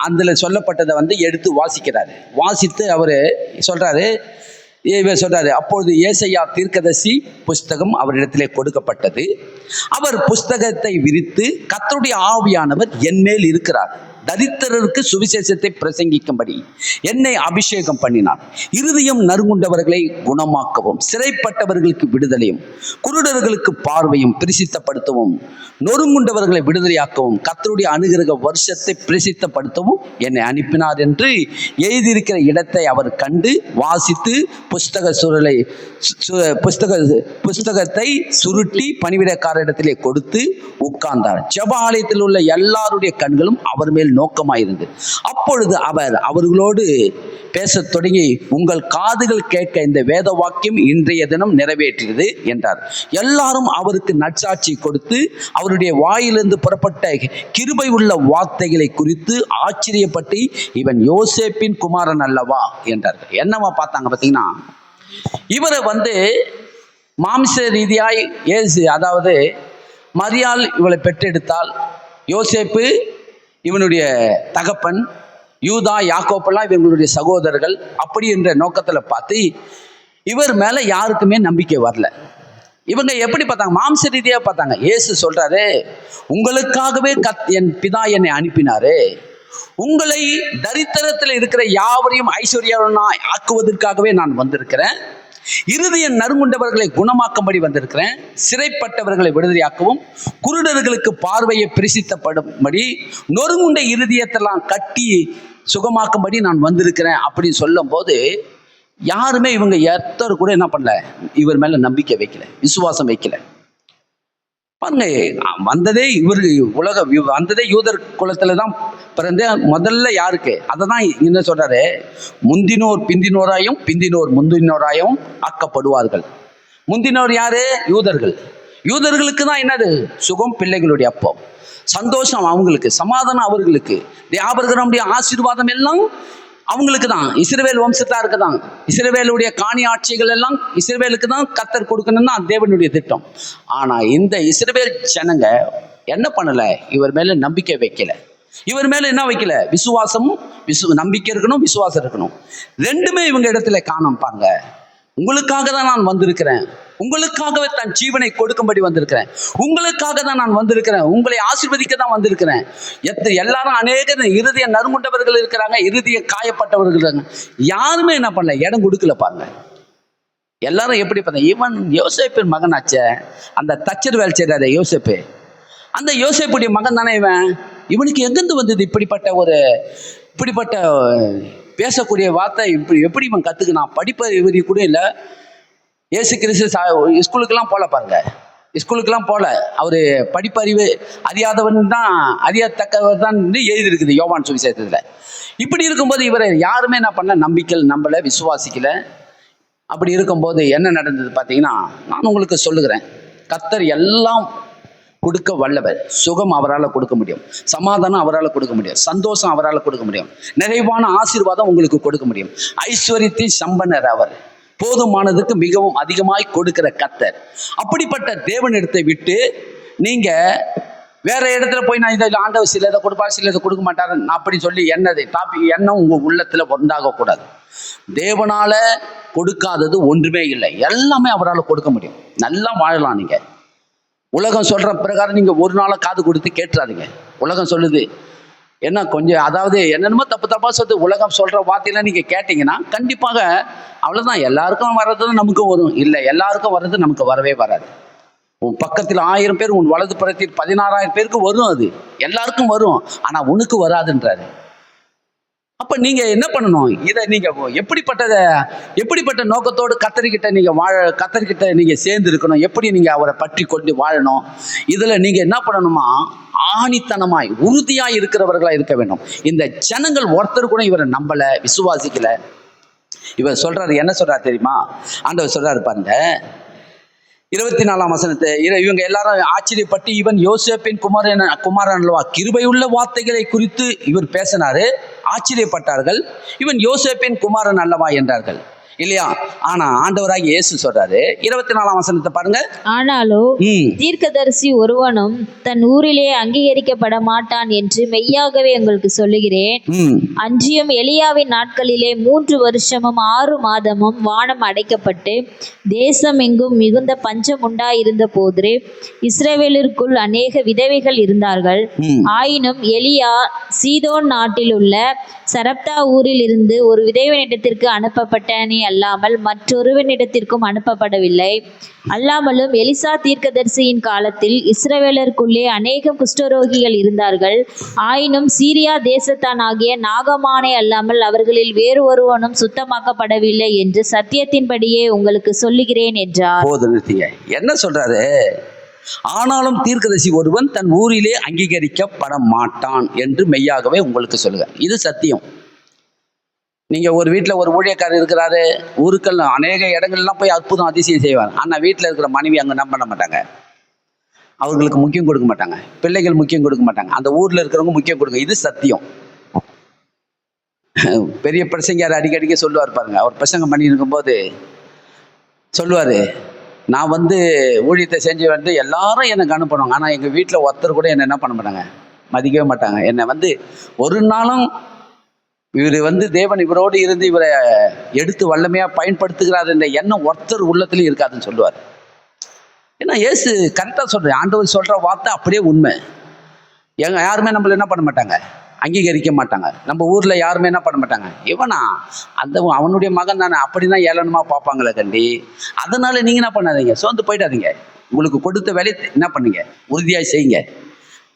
அதில் சொல்லப்பட்டதை எடுத்து வாசிக்கிறாரு. வாசித்து அவர் சொல்கிறாரு, அப்பொழுது ஏசாயா தீர்க்கதரிசி புஸ்தகம் அவரிடத்திலே கொடுக்கப்பட்டது. அவர் புஸ்தகத்தை விரித்து, கர்த்தருடைய ஆவியானவர் என் மேல் இருக்கிறார், தரித்திரருக்கு சுவிசேஷத்தை பிரசங்கிக்கும்படி என்னை அபிஷேகம் பண்ணினார், இருதயம் நறுங்குண்டவர்களை குணமாக்கவும், சிறைப்பட்டவர்களுக்கு விடுதலையும், குருடர்களுக்கு பார்வையும் பிரசித்தப்படுத்தவும், நொறுங்குண்டவர்களை விடுதலையாக்கவும், கர்த்தருடைய அனுகிரக வருஷத்தை பிரசித்தப்படுத்தவும் என்னை அனுப்பினார் என்று எழுதியிருக்கிற இடத்தை அவர் கண்டு வாசித்து புஸ்தகத்தை சுருட்டி பணிவிடைக்காரரிடத்திலே கொடுத்து உட்கார்ந்தார். ஜெபாலயத்தில் உள்ள எல்லாருடைய கண்களும் அவர் மேல் நோக்கமாயிருந்து, அப்பொழுது அவர் அவர்களோடு பேசத் தொடங்கி, உங்கள் காதுகள் கேட்க இந்த வேத வாக்கியம் இன்றைய தினம் நிறைவேற்றியது என்றார். எல்லாரும் அவருக்கு நற்சாட்சி கொடுத்து அவருடைய வாயிலிருந்து புறப்பட்ட கிருபை உள்ள வார்த்தைகளை குறித்து ஆச்சரியப்பட்டு, இவன் யோசேப்பின் குமாரன் அல்லவா என்றார். என்னவா பார்த்தாங்க பார்த்தீங்கன்னா, இவரை மாம்ச ரீதியாய் இயேசு, அதாவது மரியாள் இவளை பெற்றெடுத்தால், யோசேப்பு இவனுடைய தகப்பன், யூதா யாக்கோப்பெல்லாம் இவங்களுடைய சகோதரர்கள், அப்படி என்ற நோக்கத்தில் பார்த்து இவர் மேலே யாருக்குமே நம்பிக்கை வரல. இவங்க எப்படி பார்த்தாங்க? மாம்ச ரீதியாக பார்த்தாங்க. இயேசு சொல்றாரு, உங்களுக்காகவே என் பிதா என்னை அனுப்பினாரு, உங்களை தரித்திரத்தில் இருக்கிற யாவரையும் ஐஸ்வர்யவானாய் ஆக்குவதற்காகவே நான் வந்திருக்கிறேன், இருதயம் நறுங்குண்டவர்களை குணமாக்கும்படி வந்திருக்கிறேன், சிறைப்பட்டவர்களை விடுதலையாக்கவும், குருடர்களுக்கு பார்வையை பிரசித்தப்படும்படி, நொறுங்குண்ட இருதயத்தெல்லாம் கட்டி சுகமாக்கும்படி நான் வந்திருக்கிறேன் அப்படின்னு சொல்லும் போது, யாருமே இவங்க எத்தர் கூட என்ன பண்ணல, இவர் மேல நம்பிக்கை வைக்கல, விசுவாசம் வைக்கல. பாருங்க, வந்ததே யூதர் குலத்துல தான் பிறந்த முதல்ல யாருக்கு, அதை தான் என்ன சொல்றாரு, முந்தினோர் பிந்தினோராயும் பிந்தினோர் முந்தினோராயும் ஆக்கப்படுவார்கள். முந்தினோர் யாரு? யூதர்கள். யூதர்களுக்கு தான் என்னது? சுகம், பிள்ளைகளுடைய அப்பம், சந்தோஷம் அவங்களுக்கு, சமாதானம் அவர்களுக்கு, ஆபிரகாமுடைய ஆசீர்வாதம் எல்லாம் அவங்களுக்கு தான், இஸ்ரவேல் வம்சத்தாருக்கு தான். இஸ்ரவேலுடைய காணி ஆட்சிகள் எல்லாம் இஸ்ரவேலுக்கு தான் கர்த்தர் கொடுக்கணும்னு தான் தேவனுடைய திட்டம். ஆனா இந்த இஸ்ரவேல் ஜனங்க என்ன பண்ணல, இவர் மேல நம்பிக்கை வைக்கல. இவர் மேல என்ன வைக்கல? விசுவாசம். நம்பிக்கை இருக்கணும், விசுவாசம் இருக்கணும். ரெண்டுமே இவங்க இடத்துல காணோம். பாருங்க, உங்களுக்காக தான் நான் வந்திருக்கிறேன், உங்களுக்காகவே தன் ஜீவனை கொடுக்கும்படி வந்திருக்கிறேன், உங்களுக்காக தான் நான் வந்திருக்கிறேன், உங்களை ஆசீர்வதிக்க தான் வந்திருக்கிறேன். எல்லாரும் அநேகர் இருதய நறுங்குண்டவர்கள் இருக்கிறாங்க, இருதய காயப்பட்டவர்கள் இருக்காங்க. யாருமே என்ன பண்ணல, இடம் கொடுக்கல. பாருங்க, எல்லாரும் எப்படி பார்த்தா, இவன் யோசேப்பின் மகனாச்சே, அந்த தச்சர் வேலை செய்யறாரு யோசேப்பு, அந்த யோசேப்புடைய மகன் தானே இவனுக்கு எங்கிருந்து வந்தது இப்படிப்பட்ட பேசக்கூடிய வார்த்தை? எப்படி இவன் கத்துக்கினான்? படிப்பறிவு கூட இல்லை. இயேசு கிறிஸ்து ஸ்கூலுக்கெல்லாம் போல. பாருங்க, ஸ்கூலுக்கெல்லாம் போல. அவர் படிப்பறிவு அறியாதவன் தான், அறியத்தக்கவர் தான் எழுதியிருக்குது யோவான் சுவிசேஷத்துல. இப்படி இருக்கும்போது இவரை யாருமே என்ன பண்ண, நம்பலை, விசுவாசிக்கல. அப்படி இருக்கும்போது என்ன நடந்தது பார்த்தீங்கன்னா, நான் உங்களுக்கு சொல்லுகிறேன், கர்த்தர் எல்லாம் கொடுக்க வல்லவர். சுகம் அவரால் கொடுக்க முடியும், சமாதானம் அவரால் கொடுக்க முடியும், சந்தோஷம் அவரால் கொடுக்க முடியும், நிறைவான ஆசீர்வாதம் உங்களுக்கு கொடுக்க முடியும். ஐஸ்வர்யத்தின் சம்பன்னர் அவர், போதுமானதுக்கு மிகவும் அதிகமாய் கொடுக்கிற கர்த்தர். அப்படிப்பட்ட தேவனிடத்தை விட்டு நீங்க வேற இடத்துல போய், நான் இதை ஆண்டவர் சில இதை கொடுப்பார், சில இதை கொடுக்க மாட்டாரு அப்படி சொல்லி எண்ணம் உங்க உள்ளத்துல உண்டாகக்கூடாது. தேவனால கொடுக்காதது ஒன்றுமே இல்லை, எல்லாமே அவரால் கொடுக்க முடியும். நல்லா வாழலாம். நீங்க உலகம் சொல்ற பிரகாரம் நீங்க ஒரு நாளை காது கொடுத்து கேட்டுறாதீங்க. உலகம் சொல்லுது என்ன, கொஞ்சம் அதாவது என்னென்னமோ தப்பா சொல்லுது. உலகம் சொல்ற வார்த்தையில நீங்க கேட்டீங்கன்னா கண்டிப்பாக அவ்வளவுதான். எல்லாருக்கும் வர்றது நமக்கும் வரும், இல்லை எல்லாருக்கும் வர்றது நமக்கு வரவே வராது. உன் பக்கத்தில் 1000 பேர், உன் வலது புறத்தில் 16,000 பேருக்கு வரும், அது எல்லாருக்கும் வரும், ஆனா உனக்கு வராதுன்றாரு. அப்ப நீங்க என்ன பண்ணணும்? இதை நீங்க எப்படிப்பட்ட நோக்கத்தோடு கத்தரிக்கிட்ட நீங்க சேர்ந்து இருக்கணும், எப்படி நீங்க அவரை பற்றி கொண்டு வாழணும், இதுல நீங்க என்ன பண்ணணுமா, ஆணித்தனமாய் உறுதியாய் இருக்கிறவர்களா இருக்க வேண்டும். இந்த ஜனங்கள் ஒருத்தர் கூட இவரை நம்பல, விசுவாசிக்கல. இவர் சொல்றாரு, என்ன சொல்றாரு தெரியுமா? ஆண்டவர் சொல்றாரு பாருங்க, 24ஆம் வசனத்தை இவங்க எல்லாரும் ஆச்சரியப்பட்டு, இவன் யோசேப்பின் குமாரன் அல்லவா, கிருபையுள்ள வார்த்தைகளை குறித்து இவர் பேசினாரு, ஆச்சரியப்பட்டார்கள். இவன் யோசேப்பின் குமாரன் அல்லவா என்றார்கள், இல்லையா? ஆனா ஆண்டவராகிய இயேசு சொல்றாரு, 24ஆம் வசனத்தை பாருங்க. ஆனாலும் தீர்க்கதரிசி ஒருவனும் தன் ஊரிலே அங்கீகரிக்கப்பட மாட்டான் என்று மெய்யாகவே உங்களுக்கு சொல்லுகிறேன். அன்றியும் எலியாவின் நாட்களிலே 3 வருஷமும் 6 மாதமும் வானம் அடைக்கப்பட்டு தேசம் எங்கும் மிகுந்த பஞ்சம் உண்டாயிருந்த போது இஸ்ரவேலிற்குள் அநேக விதவைகள் இருந்தார்கள். ஆயினும் எலியா சீதோன் நாட்டில் உள்ள சரப்தா ஊரில் இருந்து ஒரு விதவையினிடத்திற்கு அனுப்பப்பட்டனே அல்லாமல் மற்றொருவனிடத்திற்கும் அனுப்பப்படவில்லை. அல்லாமலும் எலிசா தீர்க்கதரிசியின் காலத்தில் இஸ்ரவேலருக்குள்ளே அநேகம் குஷ்டரோகிகள் இருந்தார்கள். ஆயினும் சீரியா தேசத்தானாகிய நாகமானே அல்லாமல் அவர்களில் வேறு ஒருவனும் சுத்தமாக்கப்படவில்லை என்று சத்தியத்தின்படியே உங்களுக்கு சொல்லுகிறேன் என்றார். என்ன சொல்றாரு? ஆனாலும் தீர்க்கதரிசி ஒருவன் தன் ஊரிலே அங்கீகரிக்கப்பட மாட்டான் என்று மெய்யாகவே உங்களுக்கு சொல்லுங்க. இது சத்தியம். நீங்க ஒரு வீட்டில் ஒரு ஊழியக்காரர் இருக்கிறாரு, ஊருக்கள் அநேக இடங்கள்லாம் போய் அற்புதம் அதிசயம் செய்வார். ஆனால் வீட்டில் இருக்கிற மனைவி அங்கே நம்ப மாட்டாங்க, அவர்களுக்கு முக்கியம் கொடுக்க மாட்டாங்க, பிள்ளைகள் முக்கியம் கொடுக்க மாட்டாங்க, அந்த ஊரில் இருக்கிறவங்க முக்கியம் கொடுங்க. இது சத்தியம். பெரிய பிரசங்கியார் அடிக்கடிக்க சொல்லுவார் பாருங்க, அவர் பிரசங்கம் பண்ணி இருக்கும்போது சொல்லுவார், நான் ஊழியத்தை செஞ்சு எல்லாரும் எனக்கு அனுப்பணும், ஆனால் எங்கள் வீட்டில் ஒருத்தர் கூட என்னை என்ன பண்ண மாட்டாங்க, மதிக்கவே மாட்டாங்க. என்னை ஒரு நாளும் இவர் தேவன் இவரோடு இருந்து இவரை எடுத்து வல்லமையாக பயன்படுத்துகிறார் என்ற எண்ணம் ஒருத்தர் உள்ளத்துலையும் இருக்காதுன்னு சொல்லுவார். ஏன்னா இயேசு கரெக்டாக சொல்கிறேன், ஆண்டவர் சொல்கிற வார்த்தை அப்படியே உண்மை. யாருமே நம்மள என்ன பண்ண மாட்டாங்க, அங்கீகரிக்க மாட்டாங்க. நம்ம ஊரில் யாருமே என்ன பண்ண மாட்டாங்க, இவனா அவனுடைய மகன் தானே, அப்படிதான் ஏளனமாக பார்ப்பாங்களே கண்டி. அதனால நீங்கள் என்ன பண்ணாதீங்க, சோர்ந்து போயிடாதீங்க. உங்களுக்கு கொடுத்த வேலையை என்ன பண்ணுங்க, உறுதியாக செய்யுங்க.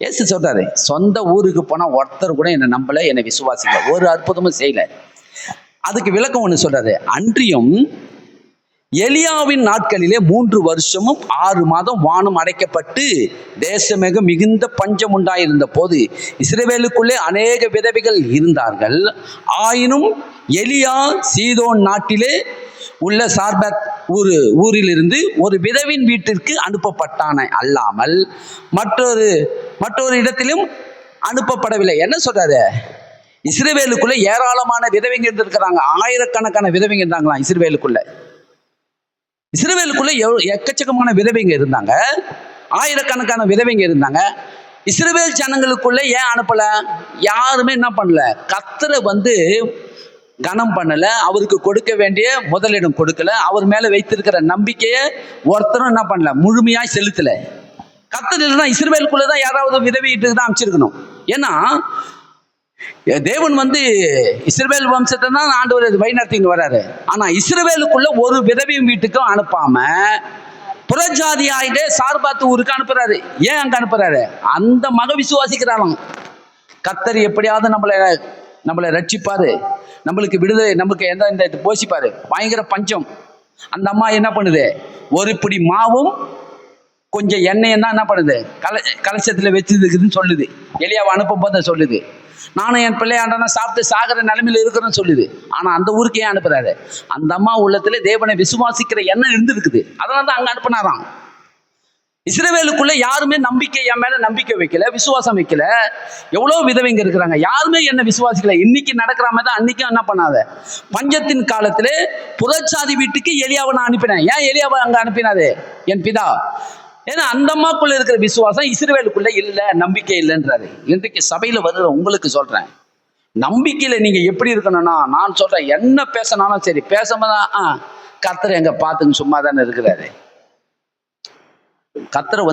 இயேசு சொல்றாரு, சொந்த ஊருக்கு போனால் ஒருத்தர் கூட என்னை நம்பலை, என்னை விசுவாசிக்கல, ஒரு அற்புதமும் செய்யலை. அதுக்கு விளக்கம் ஒன்று சொல்றாரு, அன்றியும் எலியாவின் நாட்களிலே 3 வருஷமும் 6 மாதம் வானம் அடைக்கப்பட்டு தேசமெங்கும் மிகுந்த பஞ்சம் உண்டாயிருந்த போது இஸ்ரவேலுக்குள்ளே அநேக விதவைகள் இருந்தார்கள். ஆயினும் எலியா சீதோன் நாட்டிலே உள்ள சார்பத் ஊரிலிருந்து ஒரு விதவின் வீட்டிற்கு அனுப்பப்பட்டான அல்லாமல் மற்றொரு இடத்திலும் அனுப்பப்படவில்லை. என்ன சொல்றாரு? இஸ்ரவேலுக்குள்ள ஏராளமான விதவைங்க இருந்திருக்கிறாங்க, ஆயிரக்கணக்கான விதவைங்க இருந்தாங்களாம். இஸ்ரவேலுக்குள்ள எக்கச்சக்கமான விதவைங்க இருந்தாங்க, ஆயிரக்கணக்கான விதவைங்க இருந்தாங்க. இஸ்ரவேல் ஜனங்களுக்குள்ள ஏன் அனுப்பல? யாருமே என்ன பண்ணல, கர்த்தரை கனம் பண்ணல, அவருக்கு கொடுக்க வேண்டிய முதலிடம் கொடுக்கல, அவர் மேல வைத்திருக்கிற நம்பிக்கையை ஒருத்தரும் என்ன பண்ணல, முழுமையாய் செலுத்தல. கர்த்தர் இல்லைன்னா இஸ்ரவேலுக்குள்ளதான் யாராவது விதவிட்டு தான் அமைச்சிருக்கணும். ஏன்னா தேவன் இஸ்ரவேல் வம்சத்தை தான் ஆண்டவர் வழிநடத்தின்னு வர்றாரு. ஆனா இஸ்ரவேலுக்குள்ள ஒரு விதவியும் வீட்டுக்கும் அனுப்பாம புறஜாதியாயிட்டே சார்பாத்து ஊருக்கு அனுப்புறாரு. ஏன் அங்க அனுப்புறாரு? அந்த மக விசுவாசிக்கிறாராம். கர்த்தர் எப்படியாவது நம்மளை ரட்சிப்பாரு, நம்மளுக்கு விடுதலை, நமக்கு எந்த போஷிப்பாரு. பயங்கர பஞ்சம். அந்த அம்மா என்ன பண்ணுது, ஒரு பிடி மாவும் கொஞ்சம் எண்ணெயும் தான் என்ன பண்ணுது, கலசத்துல வச்சுருக்குதுன்னு சொல்லுது. எலியாவை அனுப்பும் போது சொல்லுது, நானும் என் பிள்ளையாண்டனா சாப்பிட்டு சாகிற நிலைமையில இருக்கிறேன்னு சொல்லுது. ஆனா அந்த ஊருக்கு ஏன் அனுப்புறாரு? அந்த அம்மா உள்ளத்துல தேவனை விசுவாசிக்கிற எண்ணம் இருந்திருக்குது, அதனால தான் அங்க அனுப்புனாராம். இஸ்ரவேலுக்குள்ள யாருமே என் மேல நம்பிக்கை வைக்கல, விசுவாசம் வைக்கல. எவ்வளவு விதவைங்க இருக்கிறாங்க, யாருமே என்ன விசுவாசிக்கல. இன்னைக்கு நடக்கிற மாதிரி தான் அன்னைக்கும் என்ன பண்ணாத. பஞ்சத்தின் காலத்துல புறச்சாதி வீட்டுக்கு எலியாவை நான் அனுப்பினேன். ஏன் எலியாவை அங்க அனுப்பினாரு? என் பிதா. ஏன்னா அந்த அம்மாக்குள்ள இருக்கிற விசுவாசம் இஸ்ரவேலுக்குள்ள இல்ல, நம்பிக்கை இல்லைன்றாரு. இன்றைக்கு சபையில வருகிற உங்களுக்கு சொல்றேன், நம்பிக்கையில நீங்க எப்படி இருக்கணும்னா, நான் சொல்றேன், என்ன பேசினாலும் சரி, பேசாமதான் கர்த்தர் எங்க பார்த்துன்னு சும்மா தானே இருக்கிறாரு. கர்த்தர்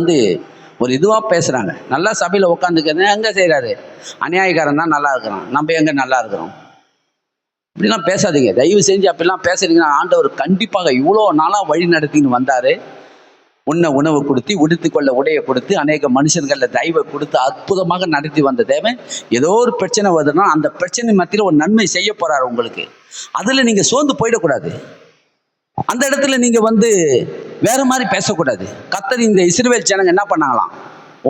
ஒரு இதுவா பேசுறாங்க, நல்லா சபையில உட்காந்துக்கிறது எங்க செய்யறாரு? அநியாயக்காரன் தான் நல்லா இருக்கிறான், நம்ம எங்க நல்லா இருக்கிறோம்? இப்படிலாம் பேசாதீங்க, தயவு செஞ்சு. அப்படிலாம் பேசுறீங்கன்னா ஆண்டவர் கண்டிப்பாக இவ்வளோ நாளா வழி நடத்தின்னு வந்தாரு, உணவு கொடுத்து, உடுத்திக்கொள்ள உடையை கொடுத்து, அநேக மனுஷர்களில் தயவை கொடுத்து அற்புதமாக நடத்தி வந்த தேவன் ஏதோ ஒரு பிரச்சனை வருதுன்னா அந்த பிரச்சனை மத்தியில் ஒரு நன்மை செய்ய போறாரு உங்களுக்கு. அதில் நீங்கள் சோர்ந்து போயிடக்கூடாது. அந்த இடத்துல நீங்கள் வேற மாதிரி பேசக்கூடாது. கர்த்தர் இந்த இஸ்ரவேல் ஜனங்க என்ன பண்ணாங்களாம்,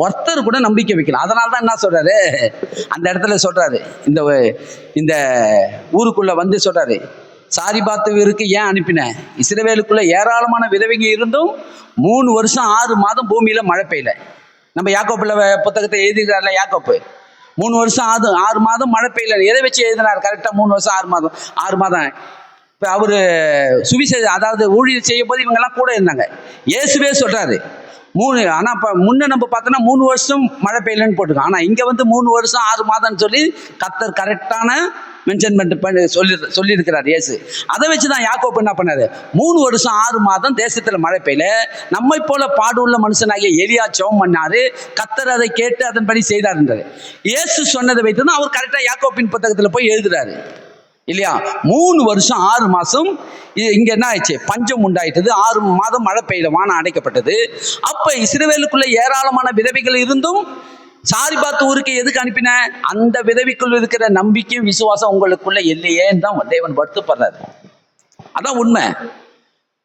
ஒருத்தர் கூட நம்பிக்கை வைக்கலாம். அதனால தான் என்ன சொல்றாரு, அந்த இடத்துல சொல்றாரு, இந்த ஊருக்குள்ள சொல்றாரு, சாரிபாத்துவிற்கு ஏன் அனுப்பினேன், இஸ்ரவேலுக்குள்ள ஏராளமான விதவைங்க இருந்தும் 3 வருஷம் 6 மாதம் பூமியில மழை பெய்யல. நம்ம யாக்கோப்புல புத்தகத்தை எழுதிக்கிறார்ல, யாக்கோப்பு 3 வருஷம் 6 மாதம் மழை பெய்யல. எதை வச்சு எழுதினார்? கரெக்டா 3 வருஷம் 6 மாதம். இப்ப அவரு சுவிசேஷம், அதாவது ஊழியர் செய்யும் போது இவங்க எல்லாம் கூட இருந்தாங்க. இயேசுவே சொல்றாரு 3, ஆனா இப்ப முன்ன நம்ம பார்த்தோம்னா 3 வருஷம் மழை பெய்யலன்னு போட்டுருக்கோம். ஆனா இங்க 3 வருஷம் 6 மாதம்னு சொல்லி கர்த்தர் கரெக்டான மென்ஷன்மெண்ட் பண்ணி சொல்லியிருக்கிறார் இயேசு. அதை வச்சுதான் யாக்கோப்பு என்ன பண்ணாரு, 3 வருஷம் 6 மாதம் தேசத்துல மழை பெய்யல. நம்மை போல பாடுள்ள மனுஷனாகிய எலியா ஜெபம் பண்ணாரு, கர்த்தர் அதை கேட்டு அதன்படி செய்தாருன்றாரு. இயேசு சொன்னதை வைத்துதான் அவர் கரெக்டா யாக்கோப்பின் புத்தகத்துல போய் எழுதுறாரு இல்லையா. 3 வருஷம் 6 மாசம் இங்க என்ன ஆயிடுச்சு, பஞ்சம் உண்டாயிட்டது. 6 மாதம் மழை பெய்யல, வானம் அடைக்கப்பட்டது. அப்ப இஸ்ரவேலுக்குள்ள ஏராளமான விதவைகள் இருந்தும் சாரிபாத் ஊருக்கு எதுக்கு அனுப்பின, அந்த விதவிக்குள் இருக்கிற நம்பிக்கையும் விசுவாசம் உங்களுக்குள்ள இல்லையேன்னு தான் தேவன் வருத்தப்படுறாரு. அதான் உண்மை.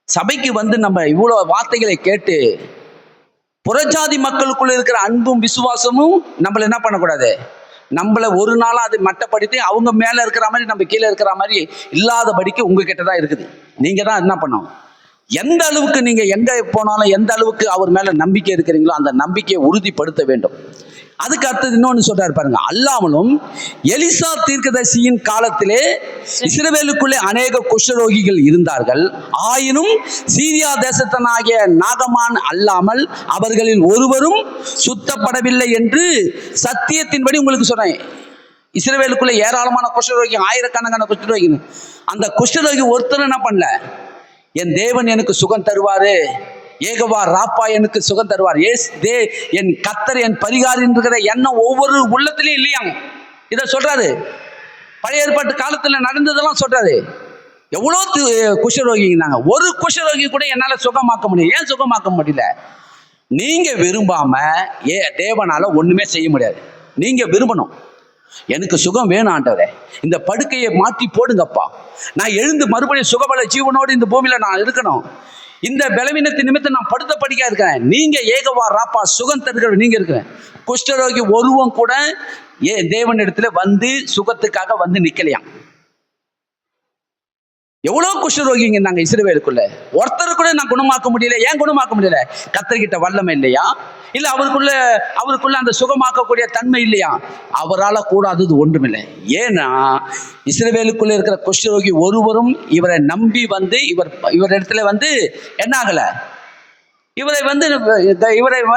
சபைக்கு நம்ம இவ்வளவு வார்த்தைகளை கேட்டு புறஜாதி மக்களுக்குள்ள இருக்கிற அன்பும் விசுவாசமும் நம்மள என்ன பண்ணக்கூடாது, நம்மள ஒரு நாளும் அதை மட்டப்படுத்தி அவங்க மேல இருக்கிற மாதிரி நம்ம கீழே இருக்கிற மாதிரி இல்லாதபடிக்கு உங்ககிட்ட தான் இருக்குது. நீங்க தான் என்ன பண்ணணும், எந்த அளவுக்கு நீங்க எங்க போனாலும் எந்த அளவுக்கு அவர் மேல நம்பிக்கை இருக்கிறீங்களோ அந்த நம்பிக்கையை உறுதிப்படுத்த வேண்டும். அதுக்கு அடுத்தது இன்னொன்னு சொல்றாரு பாருங்க, அல்லாமலும் எலிசா தீர்க்கதரிசியின் காலத்திலே இஸ்ரவேலுக்குள்ளே அநேக குஷ்டரோகிகள் இருந்தார்கள். ஆயினும் சீரியா தேசத்தனாகிய நாகமான் அல்லாமல் அவர்களில் ஒருவரும் சுத்தப்படவில்லை என்று சத்தியத்தின்படி உங்களுக்கு சொன்னேன். இஸ்ரவேலுக்குள்ள ஏராளமான குஷ்டரோகி, ஆயிரக்கணக்கான குஷ்டரோகி. அந்த குஷ்டரோகி ஒருத்தர் என்ன பண்ணல, என் தேவன் எனக்கு சுகம் தருவாரு, ஏகவா ராப்பா எனக்கு சுகம் தருவார், என் கர்த்தர் என் பரிகாரி என்கிற எண்ணம் ஒவ்வொரு உள்ளத்திலையும் இல்லையாங்க. இதை சொல்றாரு. பழைய ஏற்பாட்டு காலத்துல நடந்ததெல்லாம் சொல்றாரு. எவ்வளோ குஷ்டரோகி இருந்தாங்க, ஒரு குஷ்டரோகி கூட என்னால சுகமாக்க முடியும். ஏன் சுகமாக்க முடியல? நீங்க விரும்பாம தேவனால ஒண்ணுமே செய்ய முடியாது. நீங்க விரும்பணும், எனக்கு சுகம் வேணும் ஆண்டவரே, இந்த படுக்கையை மாற்றி போடுங்கப்பா, நான் எழுந்து மறுபடியும் சுகபல ஜீவனோடு இந்த பூமியில நான் இருக்கணும், இந்த பலவீனத்தின் நிமித்தம் நான் படுத்த படிக்க இருக்கிறேன். நீங்க ஏகவா ராப்பா சுகம் தருகிற நீங்க இருக்கிறேன். குஷ்டரோகி ஒருவன் கூட தேவனிடத்துல சுகத்துக்காக நிக்கலையாம். எவ்வளவு குஷ்டரோகிங்க நாங்க இஸ்ரவேலுக்குள்ள, ஒருத்தர் கூட நான் குணமாக்க முடியல. ஏன் குணமாக்க முடியல? கர்த்தர்கிட்ட வல்லமை இல்லையா, இல்ல அவருக்குள்ள அந்த சுகமாக்கக்கூடிய தன்மை இல்லையா? அவரால் கூடாதது ஒன்றுமில்லை. ஏன்னா இஸ்ரவேலுக்குள்ள இருக்கிற குஷ்டரோகி ஒருவரும் இவரை நம்பி இவரிடத்துல என்ன ஆகல,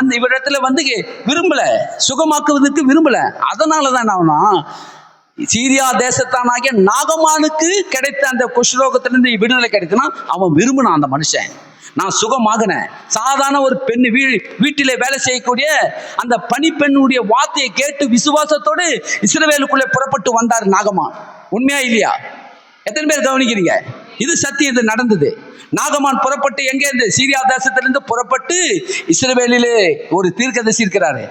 இவரிடத்துல விரும்பல, சுகமாக்குவதற்கு விரும்பல. அதனாலதான் அவனா சீரியா தேசத்தானாகிய நாகமானுக்கு கிடைத்த அந்த குஷ்டரோகத்திலிருந்து விடுதலை கிடைக்குன்னா அவன் விரும்பினான். அந்த மனுஷன், நான் சுகமாகினேன். சாதாரண ஒரு பெண் வீட்டிலே வேலை செய்யக்கூடிய அந்த பணிப்பெண்ணுடைய வார்த்தையை கேட்டு விசுவாசத்தோடு இஸ்ரவேலுக்குள்ளே புறப்பட்டு வந்தார் நாகமான். உண்மையா இல்லையா? எத்தனை பேர் கவனிக்கிறீங்க? இது சத்தியம், இது நடந்தது. நாகமான் புறப்பட்டு எங்கேருந்து, சீரியா தேசத்திலிருந்து புறப்பட்டு இஸ்ரவேலிலே ஒரு தீர்க்கதரிசி இருக்கிறாரு.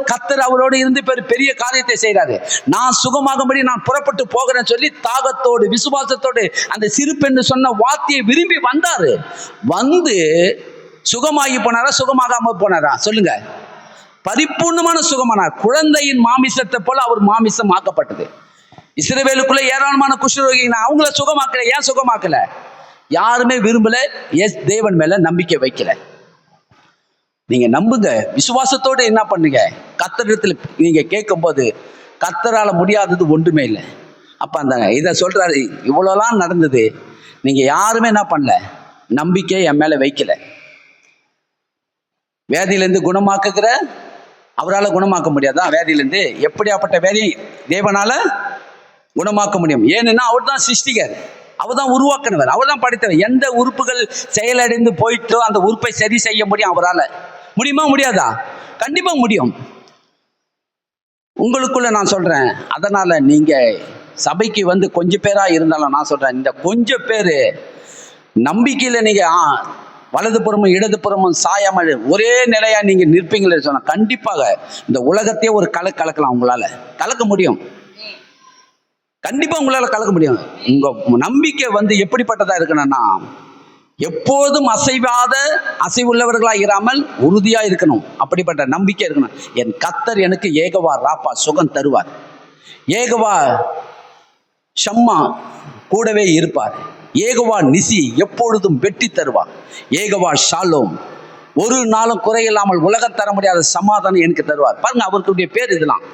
கர்த்தர் அவரோடு இருந்து பெரிய காரியத்தை செய்யறாரு. நான் சுகமாகும்படி நான் புறப்பட்டு போகிறேன்னு சொல்லி தாகத்தோடு விசுவாசத்தோடு அந்த சிறு பெண்ணு சொன்ன வார்த்தையை விரும்பி வந்தாரு. சுகமாகி போனாரா, சுகமாகாம போனாரா? சொல்லுங்க. பரிபூர்ணமான சுகமானார். குழந்தையின் மாமிசத்தை போல அவர் மாமிசம் ஆக்கப்பட்டது. இஸ்ரவேலுக்குள்ள ஏராளமான குஷ்டரோகி, அவங்கள சுகமாக்கல. ஏன் சுகமாக்கல? யாருமே விரும்பல. தேவன் மேல நம்பிக்கை வைக்கல. நீங்க நம்புங்க, விசுவாசத்தோடு என்ன பண்ணுங்க, கர்த்தரிடத்தில் நீங்க கேட்கும் போது கர்த்தரால முடியாதது ஒன்றுமே இல்லை. அப்ப இதை சொல்றாரு, இவ்வளவுலாம் நடந்தது, நீங்க யாருமே என்ன பண்ணல, நம்பிக்கை என் மேல வைக்கல. வேதியிலிருந்து குணமாக்குகிற அவரால் குணமாக்க முடியாதா? வேதியிலிருந்து எப்படியாப்பட்ட வேதி தேவனால குணமாக்க முடியும். ஏன்னா அவர் தான் சிருஷ்டிகர், அவர் தான் உருவாக்கினவர், அவர் தான் படைத்தவர். எந்த உறுப்புகள் செயலடைந்து போயிட்டோ அந்த உறுப்பை சரி செய்ய முடியும் அவரால். முடியுமா? முடியாதா? கண்டிப்பா முடியும். உங்களுக்குள்ள நான் சொல்றேன். அதனால நீங்க சபைக்கு கொஞ்சம் பேரா இருந்தாலும் நான் சொல்றேன், இந்த கொஞ்சம் பேரு நம்பிக்கையில நீங்க வலதுபுறமும் இடதுபுறமும் சாயாமல் ஒரே நிலையா நீங்க நிற்பீங்களே சொன்னா கண்டிப்பாக இந்த உலகத்தையே ஒரு கலக்கலாம். உங்களால கலக்க முடியும். கண்டிப்பா உங்களால கலக்க முடியும். உங்க நம்பிக்கை எப்படிப்பட்டதா இருக்கணும்னா, எப்போதும் அசைவுள்ளவர்களா இராமல் உறுதியா இருக்கணும். அப்படிப்பட்ட நம்பிக்கை இருக்கணும். என் கர்த்தர் எனக்கு ஏகவா ராப்பா சுகம் தருவார். ஏகவா ஷம்மா கூடவே இருப்பார். ஏகவா நிசி எப்பொழுதும் வெற்றி தருவார். ஏகவா ஷாலோம் ஒரு நாளும் குறையில்லாமல் உலகம் தர முடியாத சமாதானம் எனக்கு தருவார். பாருங்க, அவருடைய பேர் இதெல்லாம்.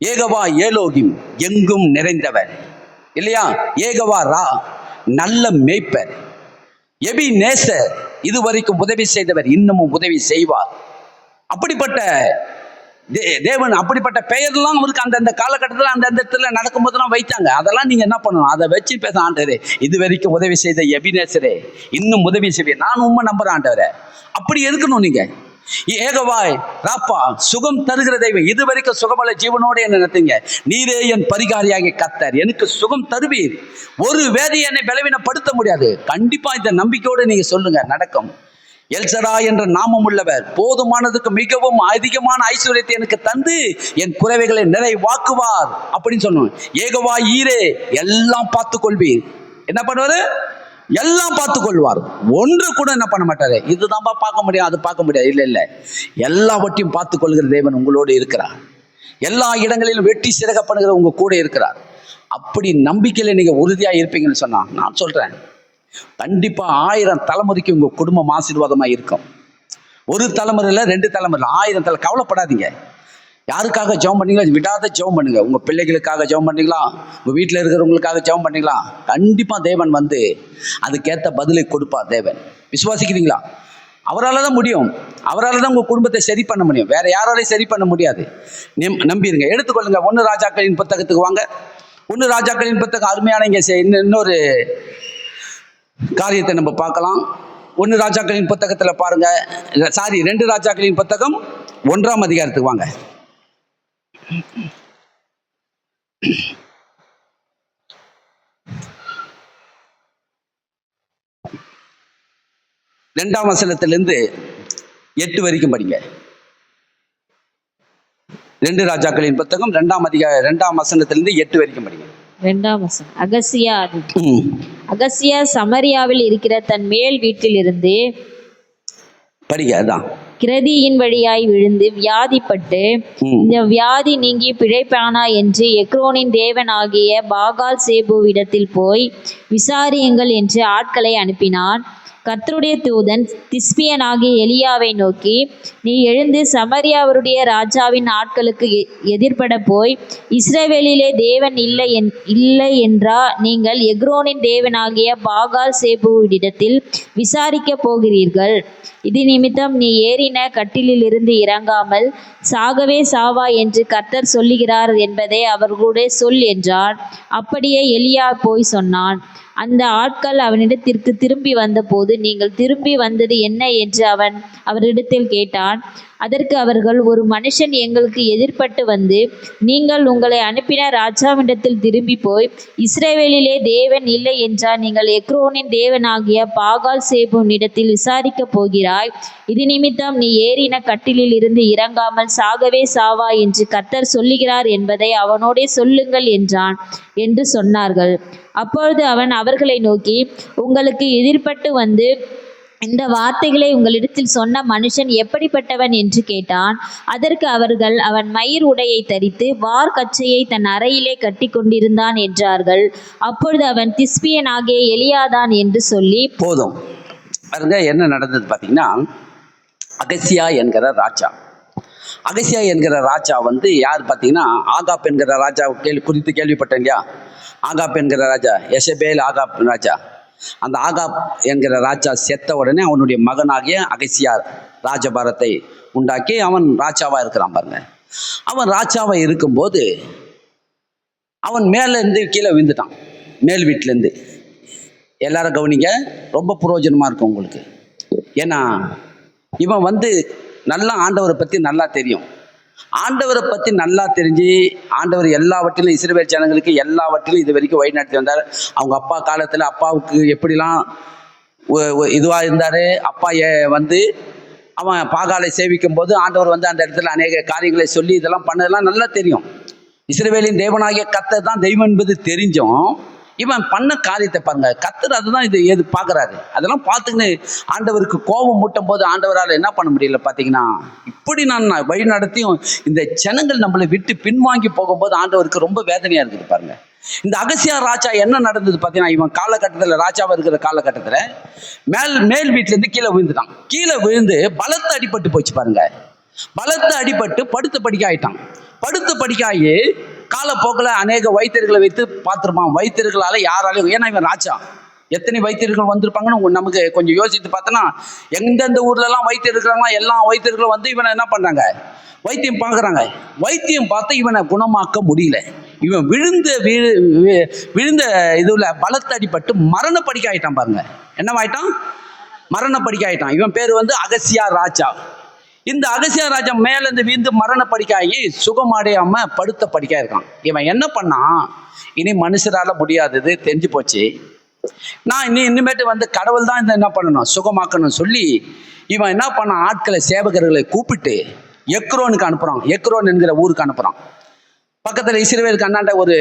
ஏகவா ஏலோகிம் எங்கும் நிறைந்தவர் இல்லையா? ஏகவா ரா நல்ல மேய்ப்பர். எபி நேசர் இதுவரைக்கும் உதவி செய்தவர், இன்னமும் உதவி செய்வார். அப்படிப்பட்ட தேவன் அப்படிப்பட்ட பெயர்லாம் அவருக்கு அந்தந்த காலகட்டத்தில் அந்தந்த இடத்துல நடக்கும்போதெல்லாம் வைத்தாங்க. அதெல்லாம் நீங்க என்ன பண்ணணும்? அதை வச்சு பேச, ஆண்டவரே இது வரைக்கும் உதவி செய்த எபினேசரே இன்னும் உதவி செய்வேன், நான் உண்மை நம்புறேன் ஆண்டவரே. அப்படி இருக்கணும். நீங்க ஏகவாய் ராப்பா சுகம் தருகிற தெய்வம், இது வரைக்கும் சுகமல்ல ஜீவனோடு என்ன நடத்துங்க. நீரே என் பரிகாரியாகிய கர்த்தர், எனக்கு சுகம் தருவீர். ஒரு வேதி என்னை பலவீனப்படுத்த முடியாது. கண்டிப்பா இந்த நம்பிக்கையோடு நீங்க சொல்லுங்க, நடக்கும். எல்சடா என்ற நாமம் உள்ளவர் போதுமானதுக்கு மிகவும் அதிகமான ஐஸ்வர்யத்தை எனக்கு தந்து என் குறைவைகளை நிறைவாக்குவார் அப்படின்னு சொன்னோம். ஏகவா ஈரே எல்லாம் பார்த்து கொள்வீர். என்ன பண்ணுவாரு? எல்லாம் பார்த்து கொள்வார். ஒன்று கூட என்ன பண்ண மாட்டாரு, இதுதான் பார்க்க முடியும் அது பார்க்க முடியாது, இல்லை இல்லை, எல்லாவற்றையும் பார்த்து கொள்கிற தேவன் உங்களோடு இருக்கிறார். எல்லா இடங்களிலும் வெட்டி சிறக பண்ணுகிற உங்க கூட இருக்கிறார். அப்படி நம்பிக்கையில நீங்க உறுதியா இருப்பீங்கன்னு சொன்னா நான் சொல்றேன், கண்டிப்பா 1000 தலைமுறைக்கு உங்க குடும்பம் ஆசீர்வாதமா இருக்கும். ஒரு தலைமுறையில 2 தலைமுறை 1000 தலை. கவலைப்படாதீங்க. யாருக்காக ஜெபம் பண்ணீங்களா விடாத ஜெபம் பண்ணுங்க. உங்க பிள்ளைகளுக்காக ஜெபம் பண்ணீங்களா, உங்க வீட்டில் இருக்கிறவங்களுக்காக ஜெபம் பண்ணீங்களா, கண்டிப்பா தேவன் அதுக்கேற்ற பதிலை கொடுப்பார். தேவன் விசுவாசிக்கிறீங்களா? அவரால் தான் முடியும். அவரால் தான் உங்க குடும்பத்தை சரி பண்ண முடியும். வேற யாராலையும் சரி பண்ண முடியாது. நம்பிடுங்க. எடுத்துக்கொள்ளுங்க. 1 ராஜாக்களின் புத்தகத்துக்கு வாங்க. 1 ராஜாக்களின் புத்தகம் அருமையான இன்னொரு காரியத்தை நம்ம பார்க்கலாம். 1 ராஜாக்களின் புத்தகத்துல பாருங்க. 2 ராஜாக்களின் புத்தகம் 1ஆம் அதிகாரத்துக்கு வாங்க. 2ஆம் வசனத்திலிருந்து 8 வரைக்கும் படிங்க. 2 ராஜாக்களின் புத்தகம் 2ஆம் வசனத்திலிருந்து 8 வரைக்கும் படிங்க. 2ஆம் வசனம். அகசியா சமரியாவில் இருக்கிற தன் மேல் வீட்டிலிருந்து படிங்க. அதான் கிரதியின் வழியாய் விழுந்து வியாதிப்பட்டு இந்த வியாதி நீங்கி பிழைப்பானா என்று எக்ரோனின் தேவனாகிய பாகால் சேபுவிடத்தில் போய் விசாரியுங்கள் என்று ஆட்களை அனுப்பினான். கர்த்தருடைய தூதன் திஸ்பியனாகிய எலியாவை நோக்கி, நீ எழுந்து சமரியாவருடைய ராஜாவின் ஆட்களுக்கு எதிர்பட போய் இஸ்ரவேலிலே தேவன் இல்லை என்றா நீங்கள் எக்ரோனின் தேவனாகிய பாகால் சேபுவிடத்தில் விசாரிக்க போகிறீர்கள். இது நிமித்தம் நீ ஏறின கட்டிலிருந்து இறங்காமல் சாகவே சாவா என்று கர்த்தர் சொல்லுகிறார் என்பதை அவர்களுடைய சொல் என்றான். அப்படியே எலியா போய் சொன்னான். அந்த ஆட்கள் அவனிடத்திற்கு திரும்பி வந்தபோது, நீங்கள் திரும்பி வந்தது என்ன என்று அவன் அவரிடத்தில் கேட்டான். அதற்கு அவர்கள், ஒரு மனுஷன் எங்களுக்கு எதிர்பட்டு வந்து, நீங்கள் உங்களை அனுப்பின ராஜாவிடத்தில் திரும்பி போய் இஸ்ரவேலிலே தேவன் இல்லை என்றால் நீங்கள் எக்ரோனின் தேவனாகிய பாகால் சேபுவினிடத்தில் விசாரிக்கப் போகிறாய். இது நிமித்தம் நீ ஏறின கட்டிலில் இருந்து இறங்காமல் சாகவே சாவா என்று கர்த்தர் சொல்லுகிறார் என்பதை அவனோடே சொல்லுங்கள் என்றான் என்று சொன்னார்கள். அப்பொழுது அவன் அவர்களை நோக்கி, உங்களுக்கு எதிர்பட்டு வந்து இந்த வார்த்தைகளை உங்களிடத்தில் சொன்ன மனுஷன் எப்படிப்பட்டவன் என்று கேட்டான். அதற்கு அவர்கள், அவன் மயிர் உடையை தரித்து வார் கச்சையை தன் அறையிலே கட்டி கொண்டிருந்தான் என்றார்கள். அப்பொழுது அவன் திஸ்பியனாகிய எலியாதான் என்று சொல்லி போதும். பாருங்க என்ன நடந்தது பார்த்தீங்கன்னா, அகசியா என்கிற ராஜா யார் பார்த்தீங்கன்னா, ஆகாப் என்கிற ராஜா குறித்து கேள்விப்பட்டேன் இல்லையா? ஆகாப் என்கிற ராஜா, எசபேல் ஆகாப் ராஜா. அந்த ஆகாப் என்கிற ராஜா செத்த உடனே அவனுடைய மகனாகிய அகசியா ராஜபாரத்தை உண்டாக்கி அவன் ராஜாவா இருக்கிறான். பாருங்க, அவன் ராஜாவா இருக்கும்போது அவன் மேலேருந்து கீழே விழுந்துட்டான். மேல் வீட்டிலேருந்து. எல்லாரும் கவனிங்க, ரொம்ப பிரயோஜனமா இருக்கும் உங்களுக்கு. ஏன்னா இவன் நல்லா ஆண்டவரை பற்றி நல்லா தெரியும். ஆண்டவரை பற்றி நல்லா தெரிஞ்சு ஆண்டவர் எல்லாவற்றிலும் இஸ்ரவேல் ஜனங்களுக்கு எல்லாவற்றிலும் இது வரைக்கும் வழிநடத்தி வந்தார். அவங்க அப்பா காலத்தில் அப்பாவுக்கு எப்படிலாம் இதுவாக இருந்தார். அப்பா வந்து அவன் பாகாலை சேவிக்கும் போது ஆண்டவர் வந்து அந்த இடத்துல அநேக காரியங்களை சொல்லி இதெல்லாம் பண்ணதெல்லாம் நல்லா தெரியும். இஸ்ரவேலின் தேவனாகிய கர்த்தர் தான் தெய்வம் என்பது தெரிஞ்சும் இவன் பண்ண காரியத்தை பாருங்க, கர்த்தர் அதுதான் எது பார்க்குறாரு. அதெல்லாம் பார்த்துக்கின்னு ஆண்டவருக்கு கோபம் மூட்டும் போது ஆண்டவரால் என்ன பண்ண முடியல பார்த்தீங்கன்னா, இப்படி நான் வழி நடத்தியும் இந்த ஜனங்கள் நம்மளை விட்டு பின்வாங்கி போகும்போது ஆண்டவருக்கு ரொம்ப வேதனையாக இருக்குது பாருங்க. இந்த அகசியா ராஜா என்ன நடந்தது பார்த்தீங்கன்னா, இவன் காலகட்டத்தில் ராஜாவாக இருக்கிற காலகட்டத்தில் மேல் வீட்டிலேருந்து கீழே விழுந்துட்டான். கீழே விழுந்து பலத்த அடிபட்டு போச்சு பாருங்க. பலத்த அடிபட்டு படுத்த படிக்க ஆயிட்டான். படுத்த படிக்காயி காலப்போக்கில் அநேக வைத்தியர்களை வைத்து பார்த்துருப்பான். வைத்தியர்களால் யாராலையும், ஏன்னா இவன் ராஜா, எத்தனை வைத்தியர்கள் வந்திருப்பாங்கன்னு நமக்கு கொஞ்சம் யோசித்து பார்த்தோன்னா, எந்தெந்த ஊர்லலாம் வைத்தியர் இருக்கிறாங்களா எல்லா வைத்தியர்களும் வந்து இவனை என்ன பண்ணுறாங்க, வைத்தியம் பார்க்குறாங்க. வைத்தியம் பார்த்து இவனை குணமாக்க முடியல. இவன் விழுந்த இதுல பலத்த அடிபட்டு மரண படிக்க ஆயிட்டான் பாருங்க. என்னவாயிட்டான்? மரண படிக்க ஆயிட்டான். இவன் பேர் வந்து அகசியா ராஜா. இந்த அகசியா ராஜா மேலேருந்து வீழ்ந்து மரண படிக்காயி சுகமடையாம படுத்த படிக்கா இருக்கான். இவன் என்ன பண்ணான், இனி மனுஷரால முடியாதது தெரிஞ்சு போச்சு, நான் இனிமேட்டு வந்து கடவுள் தான் இந்த என்ன பண்ணணும், சுகமாக்கணும் சொல்லி இவன் என்ன பண்ணான், ஆட்களை சேவகர்களை கூப்பிட்டு எக்ரோனுக்கு அனுப்புறான். எக்ரோன் என்கிற ஊருக்கு அனுப்புறான். பக்கத்தில் இஸ்ரவேலுக்கு அண்ணாண்ட ஒரு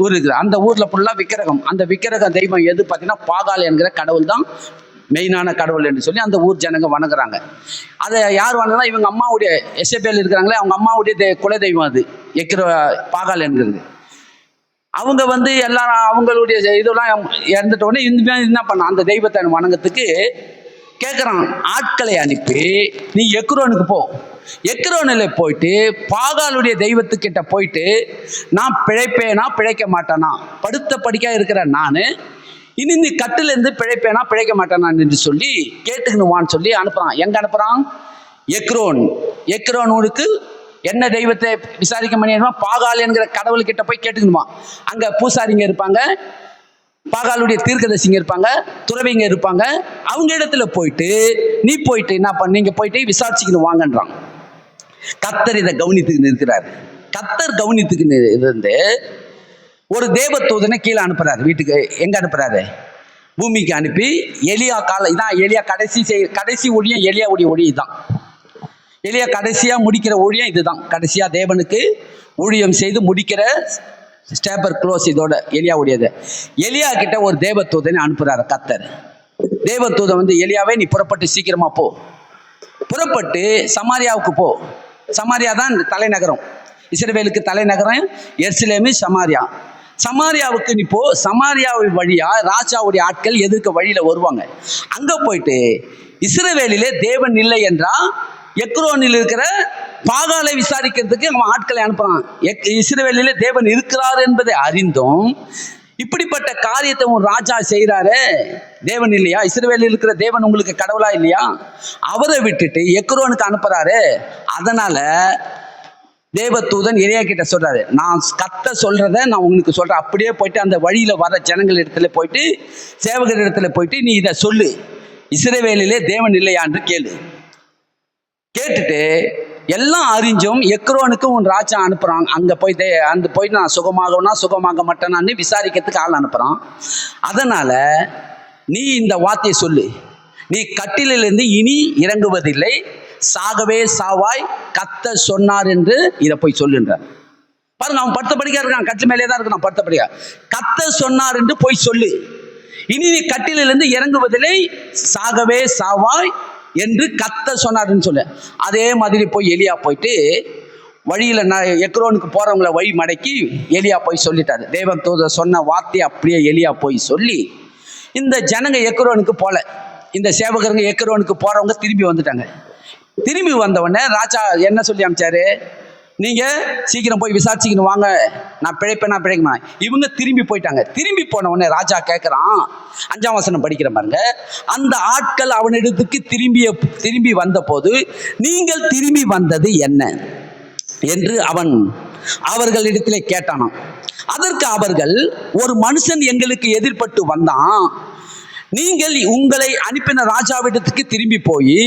ஊர் இருக்குது. அந்த ஊரில் ஃபுல்லாக விக்கிரகம். அந்த விக்கிரக தெய்வம் எது பார்த்தீங்கன்னா பாகால் என்கிற கடவுள் தான் மெயினான கடவுள் என்று சொல்லி அந்த ஊர் ஜனங்க வணங்குறாங்க. அதை யார் வணங்குனா, இவங்க அம்மாவுடைய எசபேல் இருக்கிறாங்களே, அவங்க அம்மாவுடைய குலதெய்வம் அது பாகால் என்கிறது. அவங்க வந்து எல்லாரும் அவங்களுடைய இதெல்லாம் இறந்துட்ட உடனே இந்த என்ன பண்ண, அந்த தெய்வத்தை வணங்கத்துக்கு கேட்குறான். ஆட்களை அனுப்பி நீ எக்ரோனுக்கு போ, எக்ரோனில் போயிட்டு பாகாலுடைய தெய்வத்துக்கிட்ட போயிட்டு, நான் பிழைப்பேனா பிழைக்க மாட்டேனா, படுத்த படிக்கா இருக்கிற நான் இனி நீ கட்டிலேருந்து பிழைப்பேனா பிழைக்க மாட்டேனான் என்று சொல்லி கேட்டுக்கணுவான்னு சொல்லி அனுப்புறான். எங்க அனுப்புறான்? எக்ரோனுக்கு என்ன தெய்வத்தை விசாரிக்க பண்ணிடுவான், பாகால் என்கிற கடவுள்கிட்ட போய் கேட்டுக்கணுமா. அங்க பூசாரிங்க இருப்பாங்க, பாகாலுடைய தீர்க்கதரிசிங்க இருப்பாங்க, துறவிங்க இருப்பாங்க. அவங்க இடத்துல போயிட்டு நீ போயிட்டு என்ன பண்ண, நீங்க போயிட்டு விசாரிச்சுக்கணும் வாங்கன்றான். கர்த்தர் இதை கவனித்துக்கு இருக்கிறார். கர்த்தர் கவனித்துக்கு இருந்து ஒரு தேவதூதனை கீழே அனுப்புறாரு வீட்டுக்கு. எங்க அனுப்புறாரு? பூமிக்கு அனுப்பி எலியா இதான் எலியா கடைசி ஒழியம், எலியாவுடைய ஒழி தான். எலியா கடைசியா முடிக்கிற ஒழியம் இதுதான். கடைசியா தேவனுக்கு ஊழியம் செய்து முடிக்கிற ஸ்டேப்பர் க்ளோஸ் இதோட எலியாவுடையது. எலியா கிட்ட ஒரு தேவதூதனை அனுப்புறாரு கர்த்தர். தேவதூதன் வந்து, எலியாவே நீ புறப்பட்டு சீக்கிரமா போ, புறப்பட்டு சமாரியாவுக்கு போ. சமாரியா தான் தலைநகரம், இஸ்ரவேலுக்கு தலைநகரம் எருசலேமு சமாரியா. சமாரியாவுக்கு நீ போ. சமாரியாவை வழியா ராஜாவுடைய ஆட்கள் எதிர்க்க வழியில வருவாங்க. அங்க போயிட்டு இஸ்ரவேலிலே தேவன் இல்லை என்றா எக்ரோனில் இருக்கிற பாகாலை விசாரிக்கிறதுக்கு அவன் ஆட்களை அனுப்புறான். இஸ்ரவேலிலே தேவன் இருக்கிறார் என்பதை அறிந்தும் இப்படிப்பட்ட காரியத்தை உன் ராஜா செய்யறாரு, தேவன் இல்லையா, இஸ்ரவேலில் இருக்கிற தேவன் உங்களுக்கு கடவுளா இல்லையா, அவரை விட்டுட்டு எக்ரோனுக்கு அனுப்புறாரு. அதனால தேவதூதன் எலியா கிட்ட சொல்றாரு, நான் கர்த்தர் சொல்றத நான் உங்களுக்கு சொல்றேன், அப்படியே போயிட்டு அந்த வழியில வர ஜனங்கள் இடத்துல போயிட்டு சேவகர் இடத்துல போயிட்டு நீ இதை சொல்லு, இஸ்ரவேலிலே தேவன் இல்லையா என்று கேளு. கேட்டுட்டு எல்லாம் அறிஞ்சும் எக்ரோனுக்கு உன் ராஜா அனுப்புறான். அங்க போயிட்டு நான் சுகமாகனா சுகமாக மாட்டேனான்னு விசாரிக்கிறதுக்கு ஆள் அனுப்புறான். அதனால நீ இந்த வார்த்தையை சொல்லு, நீ கட்டிலிருந்து இனி இறங்குவதில்லை, சாகவே சாவாய், கர்த்தர் சொன்னார் என்று இதை போய் சொல்லுன்றார். பாருங்க, அவன் படுத்த படிக்கா இருக்கான், கட்டில் மேலே தான் இருக்கான், படுத்த படிக்கா. கர்த்தர் சொன்னார் என்று போய் சொல்லு, இனி நீ கட்டிலிருந்து இறங்குவதில்லை, சாகவே சாவாய் என்று கர்த்தர் சொன்னார்ன்னு சொல்லு. அதே மாதிரி போய் எலியா போயிட்டு வழியில எக்ரோனுக்கு போறவங்களை வழி மடக்கி எலியா போய் சொல்லிட்டாரு. தேவதூதர் சொன்ன வார்த்தையை அப்படியே எலியா போய் சொல்லி, இந்த ஜனங்க எக்ரோனுக்கு போல, இந்த சேவகருங்க எக்ரோனுக்கு போறவங்க திரும்பி வந்துட்டாங்க. திரும்பி வந்தவொடனே ராஜா என்ன சொல்லி அனுப்பிச்சாரு, நீங்க சீக்கிரம் போய் விசாரிச்சுக்கணும் வாங்க, நான் பிழைப்பேனா. இவங்க திரும்பி போயிட்டாங்க. திரும்பி போன உடனே ராஜா கேட்கிறான், 5ஆம் வசனம் படிக்கிற பாருங்க. அந்த ஆட்கள் அவனிடத்துக்கு திரும்பி வந்த போது, நீங்கள் திரும்பி வந்தது என்ன என்று அவன் அவர்களிடத்திலே கேட்டானாம். அதற்கு அவர்கள், ஒரு மனுஷன் எங்களுக்கு எதிர்பட்டு வந்தான், நீங்கள் உங்களை அனுப்பின ராஜாவிடத்துக்கு திரும்பி போய்,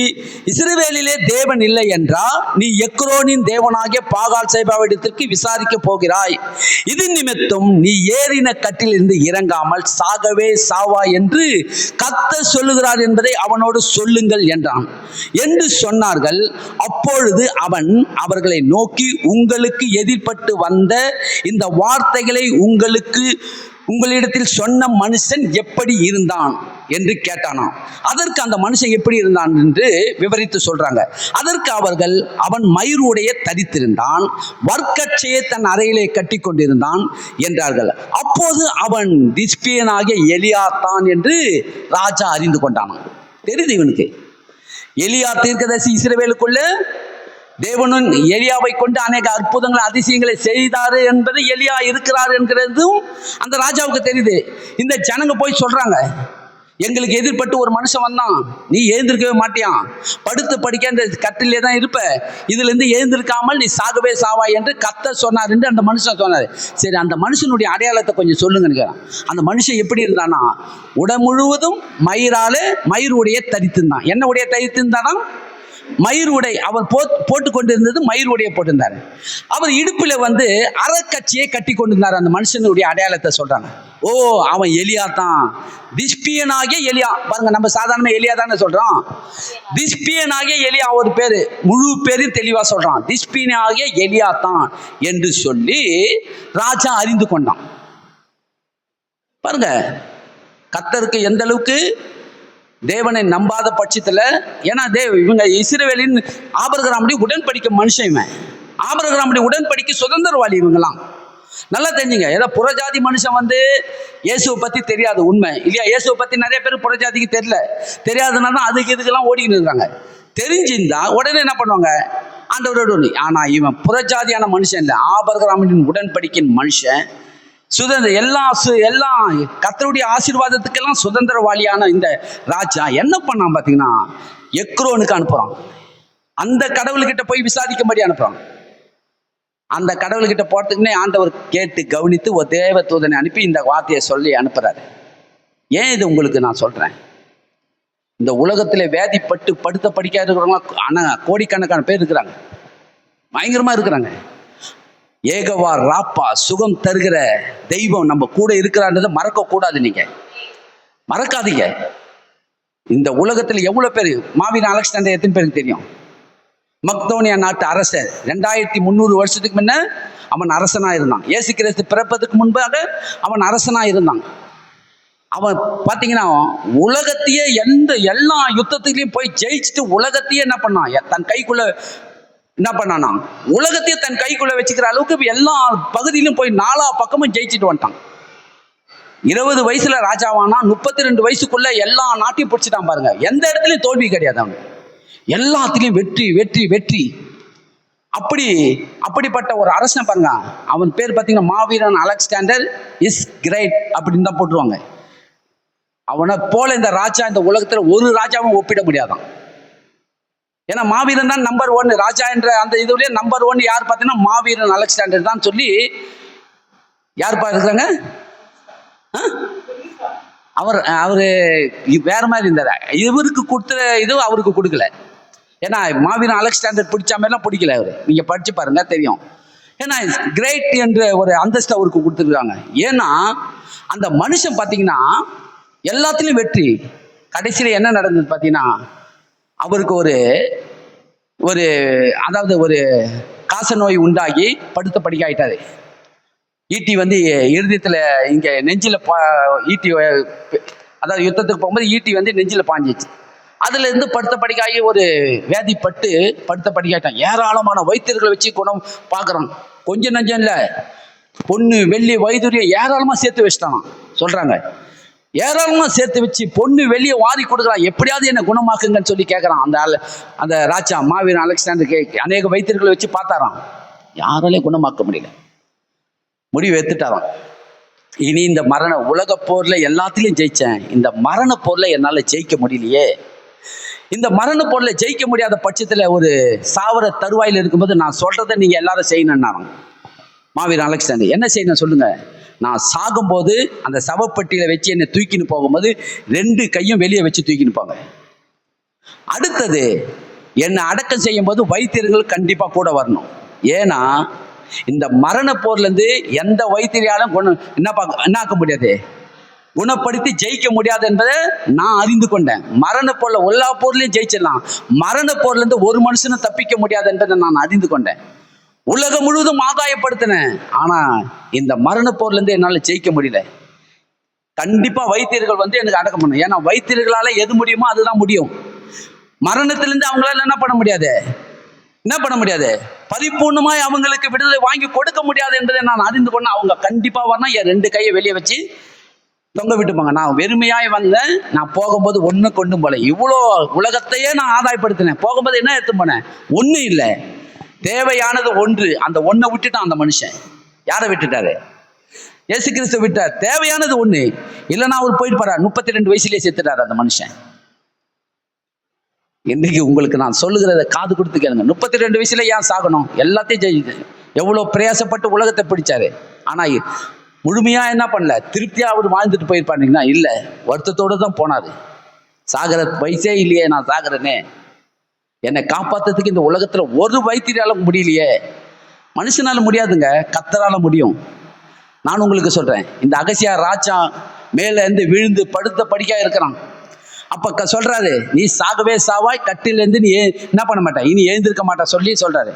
இஸ்ரவேலிலே தேவன் இல்லை என்றால் நீ எக்ரோனின் தேவனாகிய பாகால் சேபாவிடத்திற்கு விசாரிக்க போகிறாய். இது நிமித்தம் நீ ஏறின கட்டிலிருந்து இறங்காமல் சாகவே சாவா என்று கர்த்தர் சொல்லுகிறார் என்பதை அவனோடு சொல்லுங்கள் என்றான் என்று சொன்னார்கள். அப்பொழுது அவன் அவர்களை நோக்கி, உங்களுக்கு எதிர்பட்டு வந்த இந்த வார்த்தைகளை உங்களிடத்தில் சொன்ன மனுஷன் எப்படி இருந்தான் என்று கேட்டானாம். அதற்கு அந்த மனுஷன் எப்படி இருந்தான் என்று விவரித்து சொல்றாங்க. அதற்கு அவர்கள், அவன் மயிரோடைய தரித்திருந்தான், வர்க்கச்சையை தன் அறையிலே கட்டி கொண்டிருந்தான் என்றார்கள். அப்போது அவன் திஸ்பியனாகிய எலியாத்தான் என்று ராஜா அறிந்து கொண்டானான். தெரியுது இவனுக்கு, எலியா தீர்க்கதரிசி இஸ்ரவேலுக்குள்ள தேவனும் எலியாவை கொண்டு அநேக அற்புதங்களை அதிசயங்களை செய்தாரு என்பது, எலியா இருக்கிறார் என்கிறதும் அந்த ராஜாவுக்கு தெரியுது. இந்த ஜனங்க போய் சொல்றாங்க, எங்களுக்கு எதிர்பட்டு ஒரு மனுஷன் வந்தான், நீ எழுந்திருக்கவே மாட்டியான், படுத்து படிக்க இந்த கட்டிலே தான் இருப்ப, இதுல இருந்து எழுந்திருக்காமல் நீ சாகவே சாவா என்று கர்த்தர் சொன்னார் என்று அந்த மனுஷன் சொன்னார். சரி, அந்த மனுஷனுடைய அடையாளத்தை கொஞ்சம் சொல்லுங்க. அந்த மனுஷன் எப்படி இருந்தானா, உடல் முழுவதும் மயிருடைய தரித்திருந்தான். என்ன உடைய தரித்திருந்தானா? மயிர் உடை. அவர் போட்டு கொண்டிருந்தது மயிர் உடைய போட்டிருந்தார். அவர் இடுப்பில் அறக்கட்சியை கட்டி கொண்டிருந்தார். அந்த மனுஷனுடைய அடையாளத்தை சொல்றாங்க. ஓ, அவன் எலியா தான், திஸ்பியனாகிய எலியா. பாருங்க, நம்ம சாதாரண எலியா தானே சொல்றோம். திஸ்பியனாகிய எலியா ஒரு பேரு, முழு பேரையும் தெளிவா சொல்றான். திஸ்பியனாகிய எலியா தான் என்று சொல்லி ராஜா அறிந்து கொண்டான். பாருங்க, கர்த்தருக்கு எந்த அளவுக்கு தேவனை நம்பாத பட்சத்தில், ஏன்னா இவங்க இஸ்ரவேலின் ஆபிரகாமுடைய உடன்படிக்கை மனுஷன். இவன் ஆபிரகாமுடைய உடன்படிக்கை சுதந்திரவாளி. இவங்கெல்லாம் நல்லா தெரிஞ்சுங்க. ஏதோ புறஜாதி மனுஷன் இயேசுவை பற்றி தெரியாது, உண்மை இல்லையா? இயேசுவை பற்றி நிறைய பேர் புறஜாதிக்கு தெரியாதனால தான் இதுக்கெல்லாம் ஓடிக்கிட்டு இருக்காங்க. தெரிஞ்சிருந்தா உடனே என்ன பண்ணுவாங்க, ஆண்டவரோடு. ஆனால் இவன் புறஜாதியான மனுஷன் இல்லை, ஆபிரகாமின் உடன்படிக்கையின் மனுஷன். எல்லாம் கர்த்தருடைய ஆசீர்வாதத்துக்கெல்லாம் சுதந்திரவாளியான இந்த ராஜா என்ன பண்ணான் பார்த்தீங்கன்னா, எக்ரோனுக்கு அனுப்புறான். அந்த கடவுள்கிட்ட போய் விசாரிக்கும்படி அனுப்புறான். அந்த கடவுள்கிட்ட போறதுக்குன்னே ஆண்டவர் கேட்டு கவனித்து ஒரு தேவ தூதனை அனுப்பி இந்த வார்த்தையை சொல்லி அனுப்புறாரு. ஏன் இது உங்களுக்கு நான் சொல்றேன், இந்த உலகத்துல வேதிப்பட்டு படுத்த படிக்காத இருக்கிறவங்க கோடிக்கணக்கான பேர் இருக்கிறாங்க, பயங்கரமா இருக்கிறாங்க. ஏகவா ராப்பா, சுகம் தருகிற தெய்வம் நம்ம கூட இருக்கிறான்றதை மறக்க கூடாது. நீங்க மறக்காதீங்க. இந்த உலகத்துல எவ்வளவு பேர், மாவீரன் அலெக்சாண்டர் எத்தனை பேருக்கு தெரியும்? மக்தோனியா நாட்டு அரசர். 2300 வருஷத்துக்கு முன்ன அவன் அரசனா இருந்தான். இயேசு கிறிஸ்து பிறப்பதுக்கு முன்பாக அவன் அரசனா இருந்தான். அவன் பார்த்தீங்கன்னா உலகத்தையே எல்லா யுத்தத்திலையும் போய் ஜெயிச்சுட்டு உலகத்தையே என்ன பண்ணான், தன் கைக்குள்ள என்ன பண்ணானா, உலகத்தையே தன் கைக்குள்ள வச்சுக்கிற அளவுக்கு எல்லா பகுதியிலும் போய் 4 பக்கமும் ஜெயிச்சுட்டு வந்துட்டான். 20 வயசுல ராஜாவானா, 32 வயசுக்குள்ள எல்லா நாட்டையும் பிடிச்சிட்டான். பாருங்க, எந்த இடத்துலயும் தோல்வி கிடையாது. அவன் எல்லாத்திலையும் வெற்றி வெற்றி வெற்றி. அப்படிப்பட்ட ஒரு அரசனை பாருங்க. அவன் பேர் பார்த்தீங்கன்னா மாவீரன் அலெக்சாண்டர் இஸ் கிரேட் அப்படின்னு தான் போட்டுருவாங்க. அவனை போல இந்த ராஜா இந்த உலகத்துல ஒரு ராஜாவும் ஒப்பிட முடியாதான். ஏன்னா மாவீரன் தான் நம்பர் 1 ராஜா என்ற அந்த இதுலயே நம்பர் 1 யார் பார்த்தீங்கன்னா மாவீரன் அலெக்சாண்டர் தான் சொல்லி யார் இருக்கிறாங்க. அவரு வேற மாதிரி இருந்தார். இவருக்கு கொடுத்த இது அவருக்கு கொடுக்கல. ஏன்னா மாவீரன் அலெக்சாண்டர் பிடிச்ச மாதிரிலாம் பிடிக்கல அவரு. நீங்க படிச்சு பாருங்க தெரியும். ஏன்னா கிரேட் என்ற ஒரு அந்தஸ்து அவருக்கு கொடுத்துருக்காங்க. ஏன்னா அந்த மனுஷன் பார்த்தீங்கன்னா எல்லாத்துலயும் வெற்றி. கடைசியில் என்ன நடந்தது பார்த்தீங்கன்னா, அவருக்கு ஒரு காச நோய் உண்டாகி படுத்த படிக்க ஆயிட்டாரு. ஈட்டி இருதயத்தில் இங்கே நெஞ்சில் ஈட்டி, அதாவது யுத்தத்துக்கு போகும்போது ஈட்டி நெஞ்சில் பாஞ்சிச்சு. அதுல இருந்து படுத்த படிக்காகி ஒரு வியாதிப்பட்டு படுத்த படிக்காயிட்டான். ஏராளமான வைத்தியர்களை வச்சு குணம் பார்க்குறான். கொஞ்சம் நஞ்சம் இல்லை, பொண்ணு வெள்ளி வைத்தூரியம் ஏராளமாக சேர்த்து வச்சுட்டான் சொல்றாங்க. ஏராளமாக சேர்த்து வச்சு பொண்ணு வெளியே வாரி கொடுக்குறான். எப்படியாவது என்ன குணமாக்குங்கன்னு சொல்லி கேட்குறான். அந்த ராஜா மாவீரன் அலெக்சாண்டர் அநேக வைத்தியர்களை வச்சு பார்த்தாராம். யாராலையும் குணமாக்க முடியல. முடிவு எடுத்துட்டாராம், இனி இந்த உலக போர்ல எல்லாத்திலையும் ஜெயிச்சேன், இந்த மரண போர்ல என்னால் ஜெயிக்க முடியலையே. இந்த மரண போர்ல ஜெயிக்க முடியாத பட்சத்தில் ஒரு சாவர தருவாயில் இருக்கும்போது நான் சொல்றதை நீங்க எல்லாரும் செய்யணும்னாராம் மாவீரன் அலெக்சாண்டர். என்ன செய்யணும் சொல்லுங்க. நான் சாகும்போது அந்த சவப்பெட்டியில வச்சு என்னை தூக்கின்னு போகும்போது 2 கையும் வெளியே வச்சு தூக்கின்னு போங்க. அடுத்தது, என்னை அடக்கம் செய்யும் போது வைத்தியர்கள் கண்டிப்பா கூட வரணும். ஏன்னா இந்த மரண போர்ல இருந்து எந்த வைத்தியாலும் என்ன ஆக்க முடியாது, குணப்படுத்தி ஜெயிக்க முடியாது என்பதை நான் அறிந்து கொண்டேன். மரண போர்ல எல்லா போர்லையும் ஜெயிச்சிடலாம், மரண போர்ல இருந்து ஒரு மனுஷனும் தப்பிக்க முடியாது என்பதை நான் அறிந்து கொண்டேன். உலகம் முழுவதும் ஆதாயப்படுத்தினேன், ஆனா இந்த மரண போர்ல இருந்து என்னால ஜெயிக்க முடியல. கண்டிப்பா வைத்தியர்கள் வந்து எனக்கு அடக்கம் பண்ணணும். ஏன்னா வைத்தியர்களால எது முடியுமோ அதுதான் முடியும். மரணத்திலிருந்து அவங்களால என்ன பண்ண முடியாது, பரிபூர்ணமாய் அவங்களுக்கு விடுதலை வாங்கி கொடுக்க முடியாது என்பதை நான் அறிந்து கொண்டேன். அவங்க கண்டிப்பா வரணும், என் 2 கையை வெளியே வச்சு தொங்க விட்டுப்பாங்க. நான் வெறுமையாய் வந்தேன், நான் போகும்போது ஒண்ணு கொண்டு போல. இவ்வளோ உலகத்தையே நான் ஆதாயப்படுத்தினேன், போகும்போது என்ன எடுத்து போனேன், ஒன்றும் இல்லை. தேவையானது ஒன்று, அந்த ஒன்றை விட்டுட்டான் அந்த மனுஷன். யாரை விட்டுட்டாரு? இயேசு கிறிஸ்து விட்டார். தேவையானது ஒண்ணு, இல்லைன்னா அவர் போயிட்டு போறார். 32 வயசுலயே செத்துட்டார் அந்த மனுஷன். இன்னைக்கு உங்களுக்கு நான் சொல்லுகிறத காது கொடுத்து கேளுங்க. 32 வயசுல ஏன் சாகணும்? எல்லாத்தையும் ஜெயிச்சு எவ்வளவு பிரயாசப்பட்டு உலகத்தை பிடிச்சாரு. ஆனா முழுமையா என்ன பண்ணல, திருப்தியா அவர் வாழ்ந்துட்டு போயிருப்பாருங்கன்னா இல்ல, வருத்தத்தோடு தான் போனாரு. சாகிற வயசே இல்லையே, நான் சாகிறேனே, என்னை காப்பாத்துறதுக்கு இந்த உலகத்துல ஒரு வைத்தியரால முடியலையே. மனுஷனால முடியாதுங்க, கர்த்தரால முடியும். நான் உங்களுக்கு சொல்றேன், இந்த அகசியா ராஜா மேல இருந்து விழுந்து படுத்த படிக்கா இருக்கிறான். அப்ப சொல்றாரு, நீ சாகவே சாவாய், கட்டில இருந்து நீ என்ன பண்ண மாட்ட, இனி எழுந்திருக்க மாட்ட சொல்லி சொல்றாரு.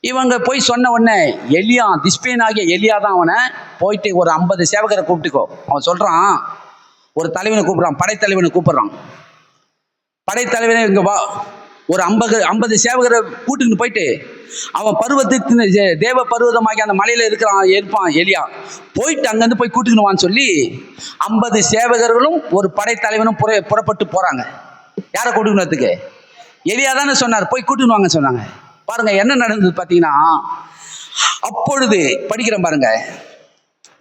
இவங்க போய் சொன்ன உடனே எலியா, திஸ்பேன் ஆகிய எலியா தான் அவனை போயிட்டு ஒரு 50 சேவகரை கூப்பிட்டுக்கோ. அவன் சொல்றான், ஒரு தலைவனை கூப்பிடுறான், படைத்தலைவனை கூப்பிடுறான். படைத்தலைவனை இங்க வா, ஒரு 50 சேவகரை கூட்டுன்னு போயிட்டு அவன் பருவத்துக்கு தேவ பருவதமாகி அந்த மலையில இருப்பான் எலியா, போயிட்டு அங்கிருந்து போய் கூட்டுக்குவான்னு சொல்லி 50 சேவகர்களும் ஒரு படைத்தலைவனும் புறப்பட்டு போறாங்க. யாரை கூட்டுக்கிறதுக்கு? எலியா தானே சொன்னார், போய் கூட்டுன்னு வாங்க சொன்னாங்க. பாருங்க என்ன நடந்தது பாத்தீங்கன்னா, அப்பொழுது படிக்கிறேன் பாருங்க,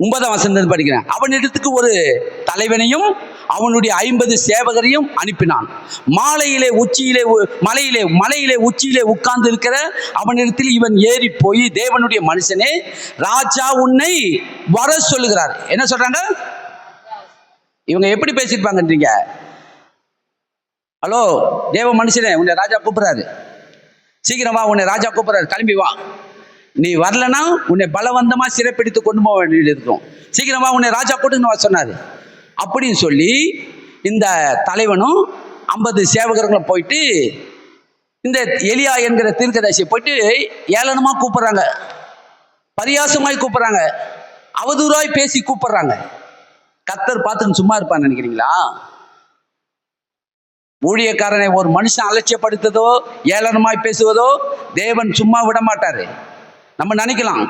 9ஆம் வசனம் படிக்கிறேன். அவனிடத்துக்கு ஒரு தலைவனையும் அவனுடைய 50 சேவகரையும் அனுப்பினான். மலையிலே உச்சியிலே உட்கார்ந்து இருக்கிற அவனிடத்தில் இவன் ஏறி போய், தேவனுடைய மனுஷனே, ராஜா உன்னை வர சொல்லுகிறார். என்ன சொல்றாங்க இவங்க? எப்படி பேசியிருப்பாங்கன்றீங்க? ஹலோ தேவ மனுஷனே, உன்னை ராஜா கூப்பிடுறாரு, சீக்கிரம் வா, உன்னை ராஜா கூப்பிடுறாரு, கிளம்பி வா. நீ வரலன்னா உன்னை பலவந்தமா சிறைப்பிடித்து கொண்டு போக வேண்டியது இருக்கும். சீக்கிரமா உன்னை ராஜா கூட்டுன்னு வர சொன்னாரு. அப்படின்னு சொல்லி இந்த தலைவனும் 50 சேவகர்களும் போயிட்டு இந்த எலியா என்கிற தீர்க்கதரிசியை போயிட்டு ஏளனமா கூப்பிடுறாங்க, பரியாசமாய் கூப்பிடுறாங்க, அவதூறாய் பேசி கூப்பிடுறாங்க. கர்த்தர் பார்த்துன்னு சும்மா இருப்பான்னு நினைக்கிறீங்களா? ஊழியக்காரனை ஒரு மனுஷன் அலட்சியப்படுத்ததோ ஏளனமாய் பேசுவதோ தேவன் சும்மா விட மாட்டாரு. நம்ம நினைக்கலாம்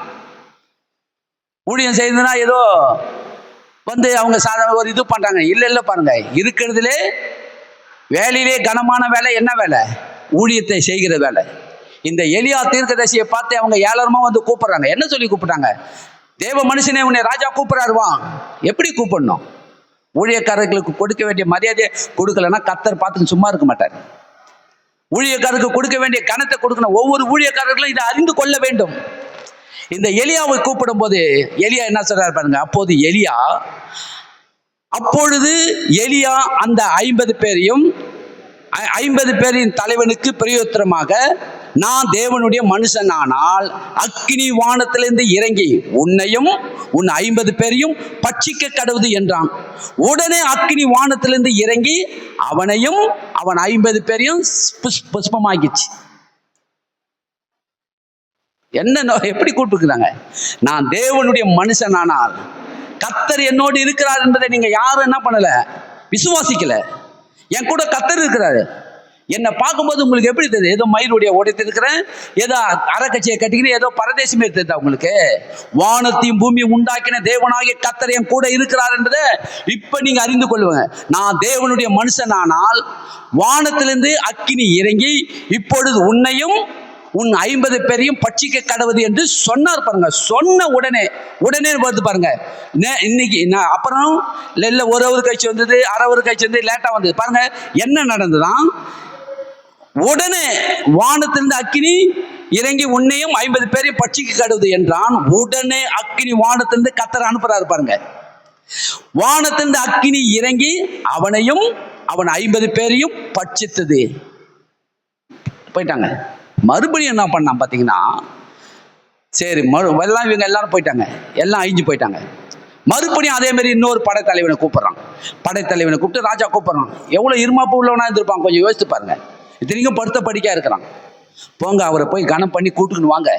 ஊழியம் செய்ததுன்னா ஏதோ வந்து அவங்க சாதாரண ஒரு இது பண்றாங்க. இல்ல பாருங்க, இருக்கிறதுலே வேலையிலே கனமான வேலை என்ன வேலை? ஊழியத்தை செய்கிற வேலை. இந்த எலியா தீர்க்கதரிசியை பார்த்து அவங்க ஏளனமா வந்து கூப்பிடுறாங்க. என்ன சொல்லி கூப்பிட்டாங்க? தேவ மனுஷனே, உன்னை ராஜா கூப்பிடுறாருவா. எப்படி கூப்பிடணும்? ஊழியக்காரர்களுக்கு கொடுக்க வேண்டிய மரியாதையை கொடுக்கலன்னா கர்த்தர் பார்த்துன்னு சும்மா இருக்க மாட்டார். ஊழியக்காரருக்கு கொடுக்க வேண்டிய கனத்தை கொடுக்கணும். ஒவ்வொரு ஊழியக்காரர்களும் இதை அறிந்து கொள்ள வேண்டும். இந்த எலியாவை கூப்பிடும் போது எலியா என்ன சொல்றாரு பாருங்க. அப்பொழுது எலியா அந்த 50 பேரின் தலைவனுக்கு பிரயோத்திரமாக, நான் தேவனுடைய மனுஷனானால் அக்கினி வானத்திலிருந்து இறங்கி உன்னையும் உன் 50 பேரையும் பட்சிக்க கடவுது என்றான். உடனே அக்கினி வானத்திலிருந்து இறங்கி அவனையும் அவன் 50 பேரையும் புஷ்பமாகிச்சு. என்ன எப்படி கூப்பிட்டுக்கிறாங்க? நான் தேவனுடைய மனுஷனானால் கர்த்தர் என்னோடு இருக்கிறார் என்பதை நீங்க யாரும் என்ன பண்ணல, விசுவாசிக்கல. என் கூட கர்த்தர் இருக்கிறாரு. என்னை பார்க்கும்போது உங்களுக்கு எப்படி தெரியுது? ஏதோ மயிலுடைய ஓடிட்டு இருக்கிறேன், ஏதோ அரைக்கட்சியை கட்டிக்கின்னு ஏதோ பரதேசமே தெரியுதா உங்களுக்கு? வானத்தையும் பூமியும் உண்டாக்கின தேவனாகிய கர்த்தர் என் கூட இருக்கிறார் என்பதை இப்ப நீங்க அறிந்து கொள்ளுவாங்க. நான் தேவனுடைய மனுஷனானால் வானத்திலிருந்து அக்கினி இறங்கி இப்பொழுது உன்னையும் உன் 50 பேரையும் பட்சிக்க கடவுது என்று சொன்னார் பாருங்க. சொன்ன உடனே வருது பாருங்க. இன்னைக்கு அப்புறம் இல்ல, ஒரு அவர் கழிச்சு வந்தது, அரை அவர் கழிச்சு வந்து லேட்டா வந்தது பாருங்க. என்ன நடந்ததுதான்? உடனே வானத்திலிருந்து அக்கினி இறங்கி உன்னையும் 50 பேரையும் பட்சிக்க கடுவது என்றான். உடனே அக்கினி வானத்திலிருந்து கர்த்தர் அனுப்புறாரு பாருங்க. வானத்திலிருந்து அக்கினி இறங்கி அவனையும் அவன் 50 பேரையும் பட்சித்தது. போயிட்டாங்க. மறுபடியும் என்ன பண்ணான் பார்த்தீங்கன்னா, சரி எல்லாம் இவங்க எல்லாரும் போயிட்டாங்க, எல்லாம் அழிஞ்சு போயிட்டாங்க. மறுபடியும் அதே மாதிரி இன்னொரு படைத்தலைவனை கூப்பிடுறான். படைத்தலைவனை கூப்பிட்டு ராஜா கூப்பிடுறான். எவ்வளவு இருமாப்பு உள்ளவனா இருந்திருப்பான், கொஞ்சம் யோசித்து பாருங்க. இத்தனைக்கும் படுத்த படிக்கா இருக்கிறான். போங்க, அவரை போய் கனம் பண்ணி கூட்டுக்குன்னு வாங்க,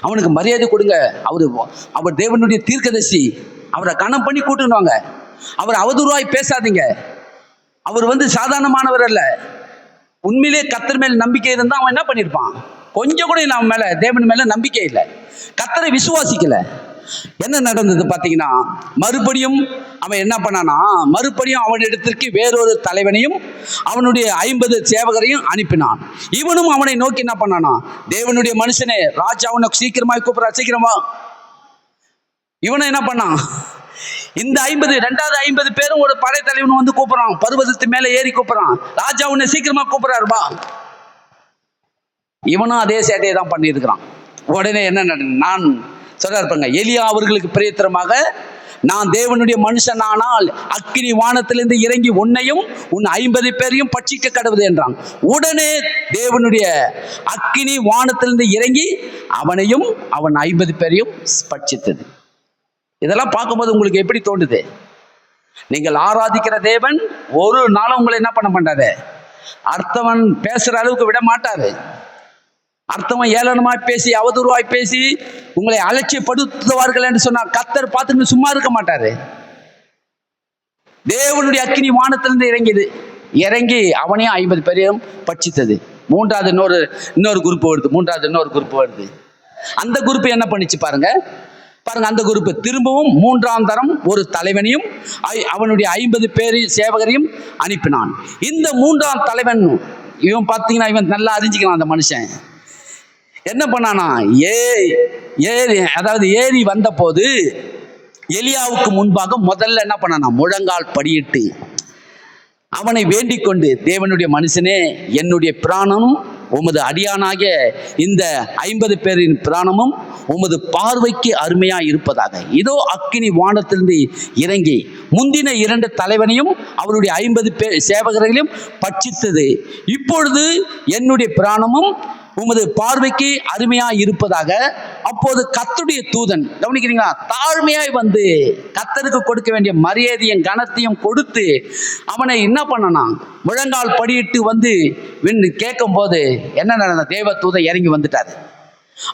அவனுக்கு மரியாதை கொடுங்க, அவர் தேவனுடைய தீர்க்கதரிசி, அவரை கனம் பண்ணி கூட்டுன்னு வாங்க, அவர் அவதூறாய் பேசாதீங்க, அவர் சாதாரணமானவர் அல்ல, உண்மையிலே கர்த்தர் மேல் நம்பிக்கை இருந்தா அவன் என்ன பண்ணியிருப்பான், கொஞ்சம் கூட அவன் மேல தேவன் மேல நம்பிக்கை இல்லை, கர்த்தரை விசுவாசிக்கல. என்ன நடந்தது பார்த்தீங்கன்னா, மறுபடியும் அவன் என்ன பண்ணானா, மறுபடியும் அவனிடத்திற்கு வேறொரு தலைவனையும் அவனுடைய 50 சேவகரையும் அனுப்பினான். இவனும் அவனை நோக்கி என்ன பண்ணானா, தேவனுடைய மனுஷனே, ராஜா அவனை சீக்கிரமாய் கூப்பிடுறா, சீக்கிரமா. இவனை என்ன பண்ணான், இந்த 50 பேரும் ஒரு படைத்தலைவன் கூப்பிடுறான், பர்வதத்து மேல ஏறி கூப்பிடுறான், ராஜா உன்னை சீக்கிரமா கூப்பிடுறாருப்பா. இவனும் அதே சேட்டையை தான் பண்ணியிருக்கிறான். உடனே என்ன நடந்தது, நான் சொல்றாரு பாருங்க, எலியா அவர்களுக்கு பிரயத்தனமாக, நான் தேவனுடைய மனுஷனானால் அக்கினி வானத்திலிருந்து இறங்கி உன்னையும் உன் 50 பேரையும் பட்சிக்க கடுவது என்றான். உடனே தேவனுடைய அக்கினி வானத்திலிருந்து இறங்கி அவனையும் அவன் 50 பேரையும் பட்சித்தது. இதெல்லாம் பார்க்கும்போது உங்களுக்கு எப்படி தோன்றுது? நீங்கள் ஆராதிக்கிற தேவன் ஒரு நாளும் உங்களை என்ன பண்ண மாட்டாரு, அர்த்தவன் பேசுற அளவுக்கு விட மாட்டாரு. அர்த்தவன் ஏளனமாய் பேசி அவதூறாய் பேசி உங்களை அலட்சியப்படுத்துவார்கள் என்று சொன்னார், கர்த்தர் பார்த்துட்டு சும்மா இருக்க மாட்டாரு. தேவனுடைய அக்கினி வானத்திலிருந்து இறங்கி அவனையும் 50 பேரையும் பட்சித்தது. மூன்றாவது இன்னொரு குரூப் வருது. அந்த குரூப் என்ன பண்ணிச்சு பாருங்க. அந்த குரூப் திரும்பவும் 3ஆம் தரம் ஒரு தலைவனையும் அவனுடைய 50 பேர் சேவகரையும் அனுப்பினான். இந்த 3ஆம் தலைவன் இவன் பார்த்தீங்கன்னா, இவன் நல்லா அறிஞ்சிக்கலாம். அந்த மனுஷன் என்ன பண்ணானா, ஏறி வந்த போது எலியாவுக்கு முன்பாக முதல்ல என்ன பண்ணானா, முழங்கால் படியிட்டு அவனை வேண்டிக் கொண்டு, தேவனுடைய மனுஷனே, என்னுடைய பிராணமும் உமது அடியானாகிய இந்த 50 பேரின் பிராணமும் உமது பார்வைக்கு அருமையா இருப்பதாக. இதோ அக்கினி வானத்திலிருந்து இறங்கி முந்தின 2 தலைவனையும் அவருடைய 50 பேர் சேவகர்களையும் பட்சித்தது. இப்பொழுது என்னுடைய பிராணமும் உமது பார்வைக்கு அருமையா இருப்பதாக. அப்போது கர்த்தருடைய தூதன், கவனிக்கிறீங்களா, தாழ்மையாய் கர்த்தருக்கு கொடுக்க வேண்டிய மரியாதையும் கனத்தையும் கொடுத்து அவனை என்ன பண்ணனா, முழங்கால் படியிட்டு கேட்கும் போது என்ன நடந்த, தேவ தூதன் இறங்கி வந்துட்டாரு.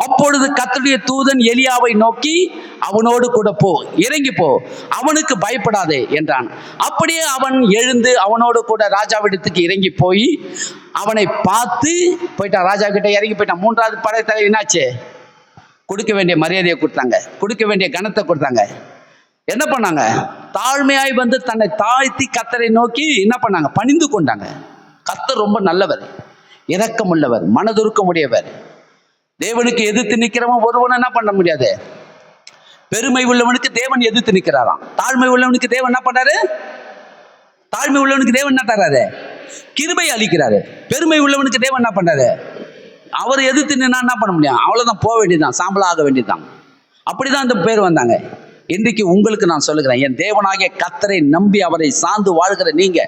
அப்பொழுது கர்த்தருடைய தூதன் எலியாவை நோக்கி, அவனோடு கூட போ, இறங்கி போ, அவனுக்கு பயப்படாதே என்றான். அப்படியே அவன் எழுந்து அவனோடு கூட ராஜாவிடத்துக்கு இறங்கி போய் அவனை பார்த்து போயிட்டான். ராஜா கிட்ட இறங்கி போயிட்டான். 3வது படைத்தலைவர் என்னாச்சு, கொடுக்க வேண்டிய மரியாதையை கொடுத்தாங்க, கொடுக்க வேண்டிய கனத்தை கொடுத்தாங்க. என்ன பண்ணாங்க, தாழ்மையாய் தன்னை தாழ்த்தி கர்த்தரை நோக்கி என்ன பண்ணாங்க, பணிந்து கொண்டாங்க. கர்த்தர் ரொம்ப நல்லவர், இரக்கமுள்ளவர், மனதுருக்கமுடையவர். தேவனுக்கு எதிர்த்து நிற்கிறவன் ஒருவன் என்ன பண்ண முடியாது. பெருமை உள்ளவனுக்கு தேவன் எதிர்த்து நிற்கிறாராம். தாழ்மை உள்ளவனுக்கு தேவன் என்ன பண்றாரு, தாழ்மை உள்ளவனுக்கு தேவன் என்ன தர்றாரு, கிருபை அளிக்கிறாரு. பெருமை உள்ளவனுக்கு தேவன் என்ன பண்றாரு, அவர் எதிர்த்து நின்னா என்ன பண்ண முடியும், அவ்வளவுதான், போக வேண்டியதுதான், சாம்பலா ஆக வேண்டியதுதான். அப்படிதான் அந்த பேர் வந்தாங்க. இன்றைக்கு உங்களுக்கு நான் சொல்லுகிறேன், என் தேவனாகிய கர்த்தரை நம்பி அவரை சார்ந்து வாழ்கிற நீங்க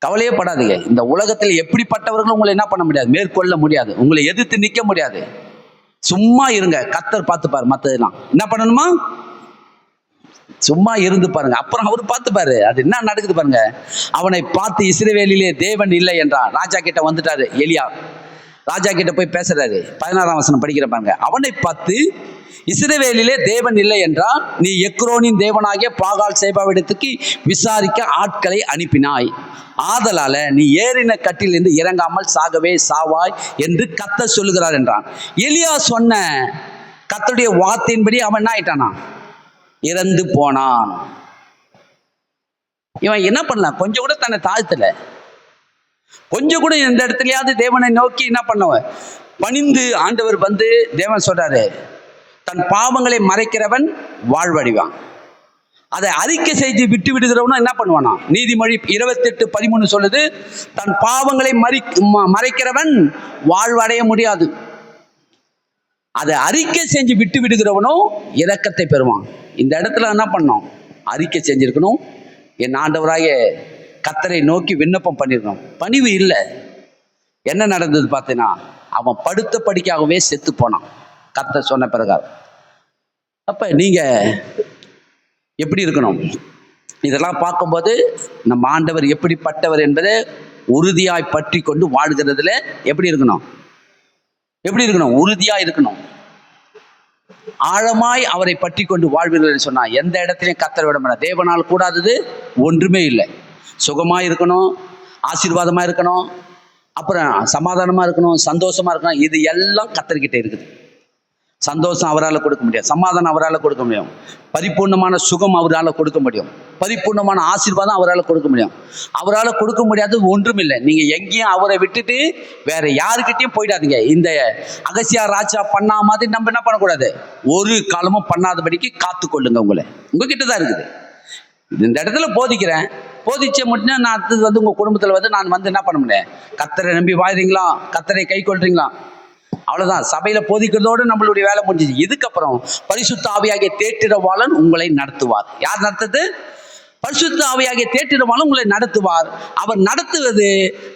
கவலையே படாதீங்க. இந்த உலகத்தில் எப்படிப்பட்டவர்களும் உங்களை என்ன பண்ண முடியாது, மேற்கொள்ள முடியாது, உங்களை எதிர்த்து நிற்க முடியாது. சும்மா இருங்க, கர்த்தர் பார்த்துப்பாரு. மற்றதெல்லாம் என்ன பண்ணணுமா, சும்மா இருந்து பாருங்க, அப்புறம் அவர் பார்த்துப்பாரு. அது என்ன நடக்குது பாருங்க. அவனை பார்த்து, இஸ்ரவேலிலே தேவன் இல்லை என்றான். ராஜா கிட்ட வந்துட்டாரு எலியா, ராஜா கிட்ட போய் பேசுறாரு. 16ஆம் வசனம் படிக்கிற பாருங்க. அவனை பார்த்து, இஸ்ரவேலிலே தேவன் இல்லை என்றால் நீ எக்ரோனின் தேவனாகிய பாகால் சேபாவிடத்துக்கு விசாரிக்க ஆட்களை அனுப்பினாய், ஆதலால நீ ஏறின கட்டிலிருந்து இறங்காமல் சாகவே சாவாய் என்று கர்த்தர் சொல்லுகிறார் என்றான். எலியா சொன்ன கர்த்தருடைய வார்த்தையின்படி அவன் என்ன ஆயிட்டானா, இறந்து போனான். இவன் என்ன பண்ணலாம், கொஞ்சம் கூட தன்னை தாழ்த்தல, கொஞ்சம் கூட எந்த இடத்துலயாவது தேவனை நோக்கி என்ன பண்ணவன் பணிந்து. ஆண்டவர் தேவன் சொல்றாரு, தன் பாவங்களை மறைக்கிறவன் வாழ்வடைவான், அதை அறிக்கை செய்து விட்டு விடுகிறவனும் என்ன பண்ணுவானா. நீதிமொழி 28:13 சொல்லுது, தன் பாவங்களை மறைக்கிறவன் வாழ்வடைய முடியாது. அதை அறிக்கை செஞ்சு விட்டு விடுகிறவனும் இரக்கத்தை பெறுவான். இந்த இடத்துல என்ன பண்ணோம்? அறிக்கை செஞ்சிருக்கணும். என் ஆண்டவராகிய கர்த்தரை நோக்கி விண்ணப்பம் பண்ணிருக்கணும். பணிவு இல்லை. என்ன நடந்தது பார்த்தீங்கன்னா, அவன் படுத்த படிக்காகவே செத்து போனான் கர்த்தர் சொன்ன பிரகாரம். அப்ப நீங்க எப்படி இருக்கணும்? இதெல்லாம் பார்க்கும்போது நம்ம ஆண்டவர் எப்படிப்பட்டவர் என்பதை உறுதியாய் பற்றி கொண்டு வாழ்கிறதுல எப்படி இருக்கணும்? உறுதியா இருக்கணும். ஆழமாய் அவரை பற்றி கொண்டு வாழ்வீர்கள் சொன்னா எந்த இடத்துலையும் கர்த்தரை விட மாட்டார். தேவனால் கூடாதது ஒன்றுமே இல்லை. சுகமா இருக்கணும், ஆசீர்வாதமா இருக்கணும், அப்புறம் சமாதானமா இருக்கணும், சந்தோஷமா இருக்கணும். இது எல்லாம் கர்த்தர்கிட்ட இருக்குது. சந்தோஷம் அவரால் கொடுக்க முடியும், சமாதானம் அவரால் கொடுக்க முடியும், பரிபூர்ணமான சுகம் அவரால் கொடுக்க முடியும், பரிபூர்ணமான ஆசீர்வாதம் அவரால் கொடுக்க முடியும். அவரால் கொடுக்க முடியாதது ஒன்றும் இல்லை. நீங்க எங்கேயும் அவரை விட்டுட்டு வேற யாருக்கிட்டையும் போயிடாதீங்க. இந்த அகசியா ராஜா பண்ணா மாதிரி நம்ம என்ன பண்ணக்கூடாது? ஒரு காலமும் பண்ணாதபடிக்கு காத்து கொள்ளுங்க. உங்ககிட்ட தான் இருக்குது. இந்த இடத்துல போதிக்கிறேன், போதிச்ச மட்டும் நான் அடுத்தது உங்க குடும்பத்தில் நான் என்ன பண்ண முடியும்? கர்த்தரை நம்பி வாழ்றீங்களா? கர்த்தரை கை கொள்றீங்களா? அவ்வளவுதான். சபையில போதிக்கிறதோடு நம்மளுடைய வேலை முடிஞ்சுது. இதுக்கப்புறம் பரிசுத்த ஆவியாகிய தேற்றிடவாளன் உங்களை நடத்துவார். யார் நடத்துது? பரிசுத்த ஆவியாகிய தேற்றிடவாளன் உங்களை நடத்துவார். அவர் நடத்துவது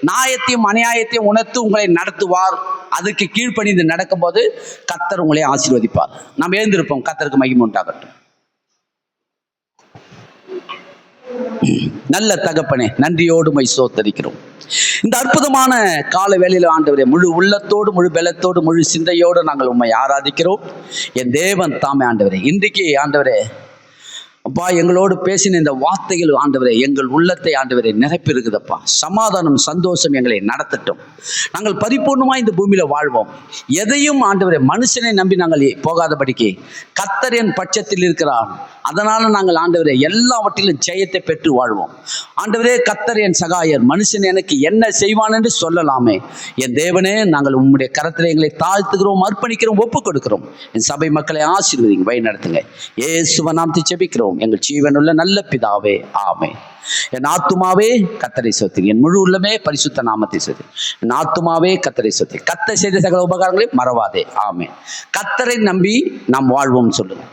நியாயத்தையும் அநியாயத்தையும் உணர்த்து உங்களை நடத்துவார். அதுக்கு கீழ்ப்பணிந்து நடக்கும்போது கர்த்தர் உங்களை ஆசீர்வதிப்பார். நாம் எழுந்திருப்போம். கர்த்தருக்கு மகிமை உண்டாகட்டும். நல்ல தகப்பனே, நன்றியோடு மை சோத்தரிக்கிறோம். இந்த அற்புதமான கால வேளையில ஆண்டவரே, முழு உள்ளத்தோடு, முழு பலத்தோடு, முழு சிந்தையோடு நாங்கள் உம்மை ஆராதிக்கிறோம். என் தேவன் தாமே ஆண்டவரே, இன்றைக்கு ஆண்டவரே அப்பா எங்களோடு பேசின இந்த வார்த்தைகள் ஆண்டவரே எங்கள் உள்ளத்தை ஆண்டவரே நிரப்பி இருக்குதப்பா. சமாதானம், சந்தோஷம் எங்களை நடத்தட்டும். நாங்கள் பரிபூர்ணமாக இந்த பூமியில வாழ்வோம். எதையும் ஆண்டவரே மனுஷனை நம்பி நாங்கள் போகாதபடிக்கு கர்த்தர் என் பட்சத்தில் இருக்கிறார். அதனால நாங்கள் ஆண்டவரே எல்லாவற்றிலும் ஜெயத்தை பெற்று வாழ்வோம். ஆண்டவரே கர்த்தர் என் சகாயர், மனுஷன் எனக்கு என்ன செய்வான் என்று சொல்லலாமே. என் தேவனே, நாங்கள் உம்முடைய கரத்தில் எங்களை தாழ்த்துகிறோம், அர்ப்பணிக்கிறோம், ஒப்புக் கொடுக்கிறோம். என் சபை மக்களை ஆசீர்வதிங்க, வழி நடத்துங்க. இயேசுவின் நாமத்தில் ஜெபிக்கிறோம் எங்கள் ஜீவனுள்ள நல்ல பிதாவே, ஆமென். என் ஆத்துமாவே கர்த்தரை ஸ்தோத்திரி, என் முழு உள்ளமே பரிசுத்த நாமத்தை ஸ்தோத்திரி. என் ஆத்துமாவே கர்த்தரை ஸ்தோத்திரி, கர்த்தர் செய்த சகல உபகாரங்களை மறவாதே, ஆமென். கர்த்தரை நம்பி நாம் வாழ்வோம் சொல்லுங்க.